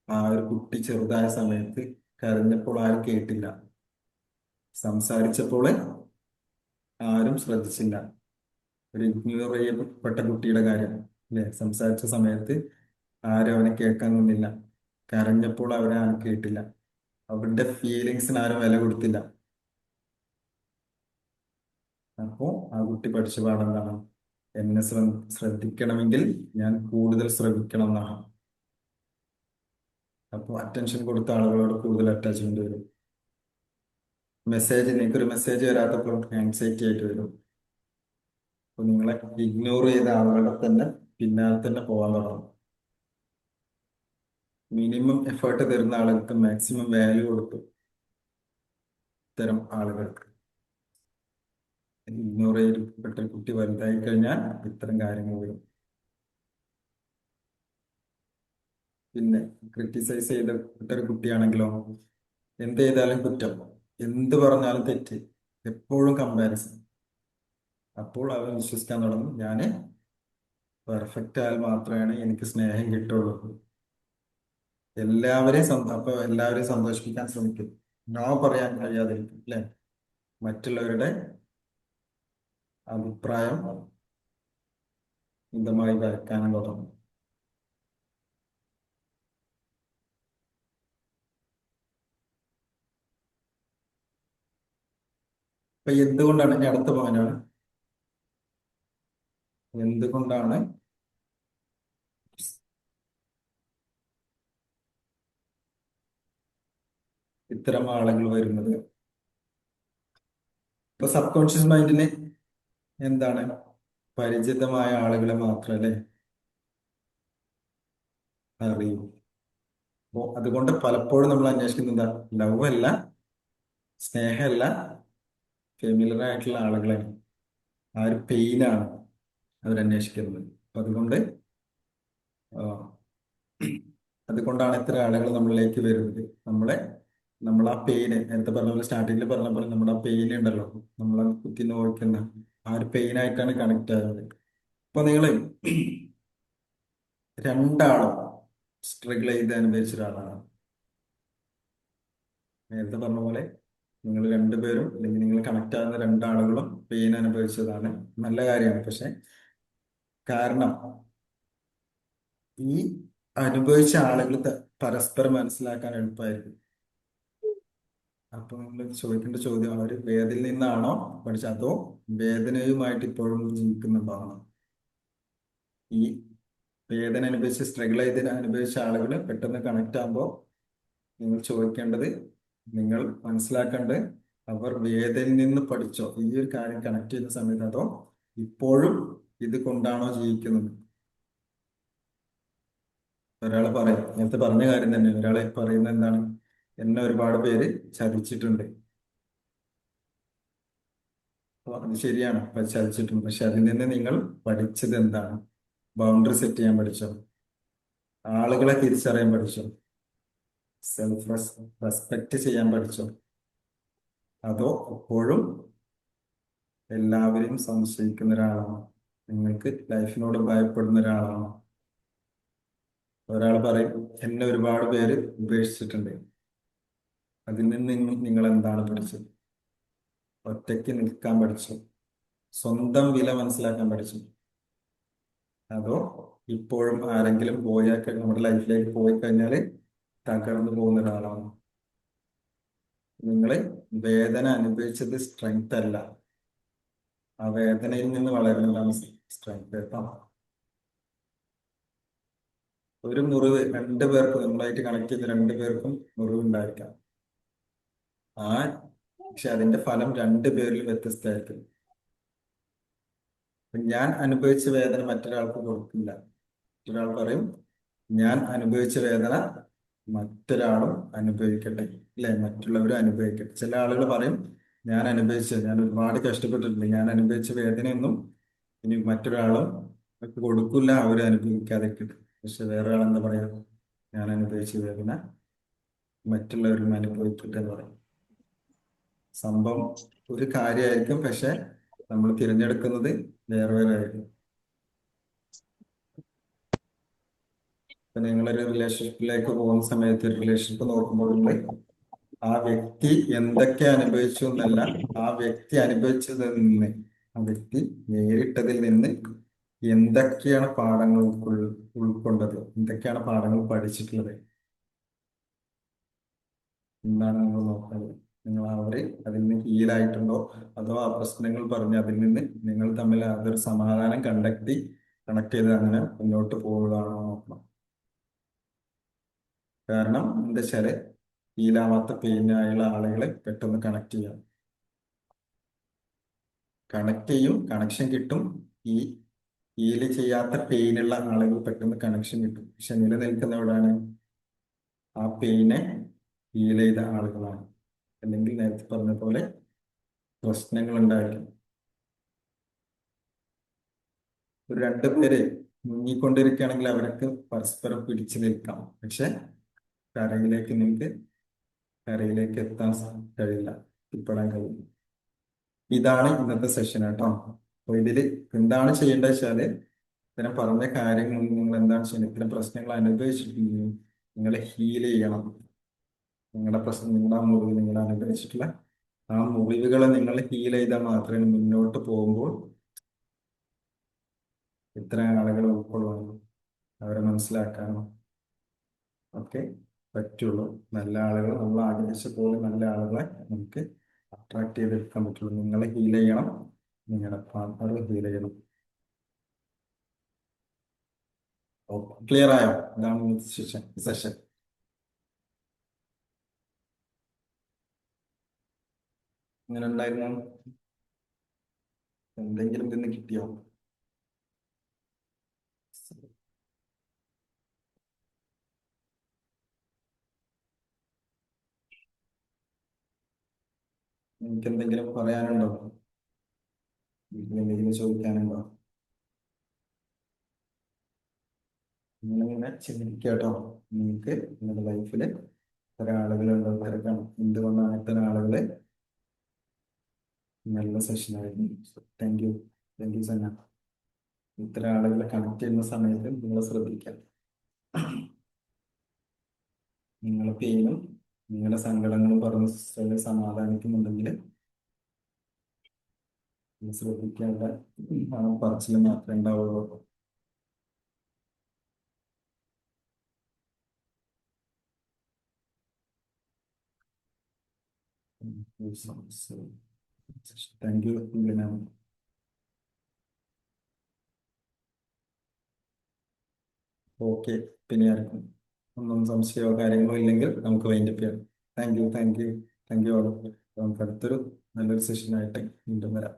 ആ ഒരു കുട്ടി ചെറുതായ സമയത്ത് കരഞ്ഞപ്പോൾ ആരും കേട്ടില്ല, സംസാരിച്ചപ്പോൾ ആരും ശ്രദ്ധിച്ചില്ല. ഒരു ഇഗ്നോർ ചെയ്യപ്പെട്ട കുട്ടിയുടെ കാര്യം, അല്ലെ? സംസാരിച്ച സമയത്ത് ആരും അവനെ കേൾക്കാൻ നിന്നില്ല, കരഞ്ഞപ്പോൾ അവരെ ആരും കേട്ടില്ല, അവരുടെ ഫീലിങ്സിന് ആരും വില കൊടുത്തില്ല. അപ്പോ ആ കുട്ടി പഠിച്ച പാഠം എന്താണ്? എന്നെ ശ്രദ്ധിക്കണമെങ്കിൽ ഞാൻ കൂടുതൽ ശ്രമിക്കണം എന്നാണ്. അപ്പോൾ അറ്റൻഷൻ കൊടുത്ത ആളുകളോട് കൂടുതൽ അറ്റാച്ച്മെന്റ് വരും. നിങ്ങൾക്കൊരു മെസ്സേജ് വരാത്തപ്പോൾ ആൻസൈറ്റി ആയിട്ട് വരും. അപ്പൊ നിങ്ങളെ ഇഗ്നോർ ചെയ്ത ആളുകളെ തന്നെ പിന്നാലെ തന്നെ പോകാൻ തുടങ്ങും. മിനിമം എഫേർട്ട് തരുന്ന ആളുകൾക്ക് മാക്സിമം വാല്യൂ കൊടുക്കും ഇത്തരം ആളുകൾക്ക്. ഇഗ്നോർ ചെയ്യപ്പെട്ട കുട്ടി വലുതായി കഴിഞ്ഞാൽ ഇത്തരം കാര്യങ്ങൾ വരും. പിന്നെ ക്രിട്ടിസൈസ് ചെയ്തപ്പെട്ട ഒരു കുട്ടിയാണെങ്കിലോ, എന്ത് ചെയ്താലും കുറ്റം, എന്ത് പറഞ്ഞാലും തെറ്റ്, എപ്പോഴും കമ്പാരിസൺ. അപ്പോൾ അവൻ വിശ്വസിക്കാൻ തുടങ്ങും, ഞാന് പെർഫെക്റ്റ് ആയാൽ മാത്രമേ എനിക്ക് സ്നേഹം കിട്ടുള്ളൂ. അപ്പൊ എല്ലാവരെയും സന്തോഷിപ്പിക്കാൻ ശ്രമിക്കും, നോ പറയാൻ കഴിയാതിരിക്കും അല്ലെ. മറ്റുള്ളവരുടെ അഭിപ്രായം മിതമായി വരക്കാനും തുടങ്ങും. അപ്പൊ എന്തുകൊണ്ടാണ്, ഇനി അടുത്ത പോയിന്റാണ്, എന്തുകൊണ്ടാണ് ഇത്തരം ആളുകൾ വരുന്നത്? ഇപ്പൊ സബ് കോൺഷ്യസ് മൈൻഡിന് എന്താണ്, പരിചിതമായ ആളുകളെ മാത്രമല്ലേ അറിയൂ. അപ്പോ അതുകൊണ്ട് പലപ്പോഴും നമ്മൾ അന്വേഷിക്കുന്നത് എന്താ, ലവ് അല്ല, സ്നേഹമല്ല, ഫെമിലിയർ ആയിട്ടുള്ള ആളുകളെ, ആ ഒരു പെയിനാണ് അവരന്വേഷിക്കുന്നത്. അപ്പൊ ആ, അതുകൊണ്ടാണ് ഇത്ര ആളുകൾ നമ്മളിലേക്ക് വരുന്നത്. നമ്മൾ ആ പെയിന്, നേരത്തെ പറഞ്ഞ പോലെ, സ്റ്റാർട്ടിങ്ങിൽ പറഞ്ഞ പോലെ, നമ്മുടെ ആ പെയിൻ ഉണ്ടല്ലോ, നമ്മളെ കുത്തി നോക്കുന്ന ആ ഒരു പെയിനായിട്ടാണ് കണക്ട് ആകുന്നത്. അപ്പൊ നിങ്ങൾ രണ്ടാളും സ്ട്രഗിൾ ചെയ്ത് അനുഭവിച്ച ഒരാളാണ്. നേരത്തെ പറഞ്ഞ പോലെ നിങ്ങൾ രണ്ടുപേരും, അല്ലെങ്കിൽ നിങ്ങൾ കണക്ട് ആകുന്ന രണ്ടാളുകളും പെയിൻ അനുഭവിച്ചതാണ്. നല്ല കാര്യമാണ്. പക്ഷെ കാരണം ഈ അനുഭവിച്ച ആളുകൾ പരസ്പരം മനസ്സിലാക്കാൻ എളുപ്പമായിരിക്കും. അപ്പൊ നമ്മൾ ചോദിക്കേണ്ട ചോദ്യം, അവര് വേദനയിൽ നിന്നാണോ പഠിച്ചത്, അതോ വേദനയുമായിട്ട് ഇപ്പോഴും ജീവിക്കുന്നുണ്ടാണോ? ഈ വേദന അനുഭവിച്ച് സ്ട്രഗിൾ ചെയ്ത് അനുഭവിച്ച ആളുകൾ പെട്ടെന്ന് കണക്ട് ആകുമ്പോൾ നിങ്ങൾ ചോദിക്കേണ്ടത്, നിങ്ങൾ മനസ്സിലാക്കേണ്ടത്, അവർ വേദനയിൽ നിന്ന് പഠിച്ചോ ഈ ഒരു കാര്യം കണക്ട് ചെയ്യുന്ന സമയത്ത്, അതോ ഇപ്പോഴും ഇത് കൊണ്ടാണോ ജീവിക്കുന്നത്? ഒരാൾ പറയും, നേരത്തെ പറഞ്ഞ കാര്യം തന്നെ, ഒരാളെ പറയുന്നത് എന്താണ്, എന്നെ ഒരുപാട് പേര് ചതിച്ചിട്ടുണ്ട്. അപ്പൊ അത് ശരിയാണ്, അപ്പൊ ചതിച്ചിട്ടുണ്ട്. പക്ഷെ അതിൽ നിന്ന് നിങ്ങൾ പഠിച്ചത് എന്താണ്? ബൗണ്ടറി സെറ്റ് ചെയ്യാൻ പഠിച്ചോ? ആളുകളെ തിരിച്ചറിയാൻ പഠിച്ചോ? സെൽഫ് റെസ്പെക്ട് ചെയ്യാൻ പഠിച്ചോ? അതോ എപ്പോഴും എല്ലാവരെയും സംശയിക്കുന്ന ഒരാളാണോ? നിങ്ങൾക്ക് ലൈഫിനോട് ഭയപ്പെടുന്ന ഒരാളാണോ? ഒരാൾ പറയും, എന്നെ ഒരുപാട് പേര് ഉപേക്ഷിച്ചിട്ടുണ്ട്. അതിൽ നിന്ന് നിങ്ങൾ എന്താണ് പഠിച്ചത്? ഒറ്റയ്ക്ക് നിൽക്കാൻ പഠിച്ചു, സ്വന്തം വില മനസ്സിലാക്കാൻ പഠിച്ചു, അതോ ഇപ്പോഴും ആരെങ്കിലും നമ്മുടെ ലൈഫിലേക്ക് പോയി കഴിഞ്ഞാൽ തകർന്നു പോകുന്ന ഒരാളാണോ? നിങ്ങൾ വേദന അനുഭവിച്ചത് സ്ട്രെങ്ത് അല്ല, ആ വേദനയിൽ നിന്ന് വളരുന്നതാണ് സ്ട്രെങ്ത് കേട്ടോ. ഒരു മുറിവ് രണ്ടു പേർക്കും, നമ്മളായിട്ട് കണക്ട് ചെയ്ത് രണ്ടു പേർക്കും മുറിവ് ഉണ്ടായിരിക്കാം. ആ പക്ഷെ അതിന്റെ ഫലം രണ്ടു പേരിൽ വ്യത്യസ്തമായിരിക്കും. ഞാൻ അനുഭവിച്ച വേദന മറ്റൊരാൾക്ക് കൊടുക്കില്ല. മറ്റൊരാൾ പറയും, ഞാൻ അനുഭവിച്ച വേദന മറ്റൊരാളും അനുഭവിക്കട്ടെ, അല്ലെ, മറ്റുള്ളവരും അനുഭവിക്കട്ടെ. ചില ആളുകൾ പറയും, ഞാൻ ഒരുപാട് കഷ്ടപ്പെട്ടിട്ടുണ്ട്, ഞാൻ അനുഭവിച്ച വേദനയൊന്നും ഇനി മറ്റൊരാളും കൊടുക്കില്ല, അവർ അനുഭവിക്കാതിരിക്കട്ടെ. പക്ഷെ വേറെ ആൾ എന്താ പറയാ, ഞാൻ അനുഭവിച്ച വേദന മറ്റുള്ളവരും അനുഭവിക്കട്ടെ എന്ന് പറയും. സംഭവം ഒരു കാര്യമായിരിക്കും, പക്ഷെ നമ്മൾ തിരഞ്ഞെടുക്കുന്നത് വേറെ വേറെ ആയിരിക്കും. ഇപ്പൊ നിങ്ങളൊരു റിലേഷൻഷിപ്പിലേക്ക് പോകുന്ന സമയത്ത്, റിലേഷൻഷിപ്പ് നോക്കുമ്പോൾ ആ വ്യക്തി എന്തൊക്കെ അനുഭവിച്ചു എന്നല്ല, ആ വ്യക്തി അനുഭവിച്ചതിൽ നിന്ന്, ആ വ്യക്തി നേരിട്ടതിൽ നിന്ന് എന്തൊക്കെയാണ് പാഠങ്ങൾ ഉൾക്കൊണ്ടത്, എന്തൊക്കെയാണ് പാഠങ്ങൾ പഠിച്ചിട്ടുള്ളത് എന്നാണ് നിങ്ങൾ നോക്കേണ്ടത്. നിങ്ങൾ അവര് അതിൽ നിന്ന് ഹീലായിട്ടുണ്ടോ, അതോ ആ പ്രശ്നങ്ങൾ പറഞ്ഞ് അതിൽ നിന്ന് നിങ്ങൾ തമ്മിൽ അതൊരു സമാധാനം കണക്ട് ചെയ്ത് അങ്ങനെ മുന്നോട്ട് പോകുന്നതാണോ നോക്കണം. കാരണം എന്താ വെച്ചാല്, ഹീലാവാത്ത പെയിനായുള്ള ആളുകളെ പെട്ടെന്ന് കണക്ട് ചെയ്യും, കണക്ഷൻ കിട്ടും. ഈ ഹീല് ചെയ്യാത്ത പെയിനുള്ള ആളുകൾ പെട്ടെന്ന് കണക്ഷൻ കിട്ടും. പക്ഷെ നിലനിൽക്കുന്ന എവിടെയാണ്, ആ പെയിനെ ഹീൽ ചെയ്ത ആളുകളാണ്. അല്ലെങ്കിൽ നേരത്തെ പറഞ്ഞ പോലെ പ്രശ്നങ്ങൾ ഉണ്ടായിരിക്കും. ഒരു രണ്ടുപേര് മുങ്ങിക്കൊണ്ടിരിക്കുകയാണെങ്കിൽ അവർക്ക് പരസ്പരം പിടിച്ചു നിൽക്കാം, പക്ഷെ കരയിലേക്ക് നിങ്ങൾക്ക് കരയിലേക്ക് എത്താൻ കഴിയില്ല, എത്തിപ്പെടാൻ കഴിയില്ല. ഇതാണ് ഇന്നത്തെ സെഷൻ കേട്ടോ. അപ്പൊ ഇതില് എന്താണ് ചെയ്യേണ്ടത് വെച്ചാല്, ഇത്തരം പറഞ്ഞ കാര്യങ്ങൾ നിങ്ങൾ എന്താണ് ചെയ്യുന്നത്, ഇത്തരം പ്രശ്നങ്ങൾ അനുഭവിച്ചിട്ടുണ്ടെങ്കിൽ നിങ്ങൾ ഹീൽ ചെയ്യണം. നിങ്ങളുടെ പ്രശ്നം, നിങ്ങളുടെ ആ മുറിവ്, നിങ്ങൾ അനുഭവിച്ചിട്ടുള്ള ആ മുറിവുകളെ നിങ്ങൾ ഹീൽ ചെയ്താൽ മാത്രമേ മുന്നോട്ട് പോകുമ്പോൾ ഇത്തരം ആളുകളെ ഉൾക്കൊള്ളാനും അവരെ മനസ്സിലാക്കാനും ഒക്കെ പറ്റുള്ളൂ. നല്ല ആളുകൾ, നമ്മൾ ആഗ്രഹിച്ച പോലെ നല്ല ആളുകളെ നമുക്ക് അട്രാക്ട് ചെയ്തെടുക്കാൻ പറ്റുള്ളൂ. നിങ്ങളെ ഹീൽ ചെയ്യണം, നിങ്ങളുടെ പാർട്ട്ണർ ഹീൽ ചെയ്യണം. ക്ലിയർ ആയോ? ഇതാണ് സെഷൻ. ഇങ്ങനെ ഉണ്ടായിരുന്നു. എന്തെങ്കിലും ഇതിന്ന് കിട്ടിയോ? എനിക്ക് എന്തെങ്കിലും പറയാനുണ്ടോ? എന്തെങ്കിലും ചോദിക്കാനുണ്ടോ? നിങ്ങളിങ്ങനെ ചിന്തിക്കാട്ടോ. നിങ്ങൾക്ക് നിങ്ങളുടെ ലൈഫിൽ ഒരാളുകളുണ്ടോ തിരക്കണം, എന്തുകൊണ്ടാണ് ഇത്തരം ആളുകളെ. നല്ല സെഷനായിരുന്നു. Thank you. Thank you Sanna. ഇത്തരം ആളുകളെ കണക്ട് ചെയ്യുന്ന സമയത്ത് നിങ്ങൾ ശ്രദ്ധിക്കാം. നിങ്ങളെ പെയിനും നിങ്ങളുടെ സങ്കടങ്ങളും പറഞ്ഞ് സിസ്റ്ററെ സമാധാനിക്കുന്നുണ്ടെങ്കിൽ ശ്രദ്ധിക്കേണ്ട ആ പറച്ചിൽ മാത്രമേ ഉണ്ടാവുള്ളൂ. Thank you. ഓക്കെ. പിന്നെ ആർക്കും ഒന്നും സംശയമോ കാര്യങ്ങളോ ഇല്ലെങ്കിൽ നമുക്ക് വൈൻഡപ്പ് ചെയ്യാം. Thank you. Thank you. Thank U. നമുക്ക് അടുത്തൊരു നല്ലൊരു സെഷനായിട്ട് വീണ്ടും വരാം.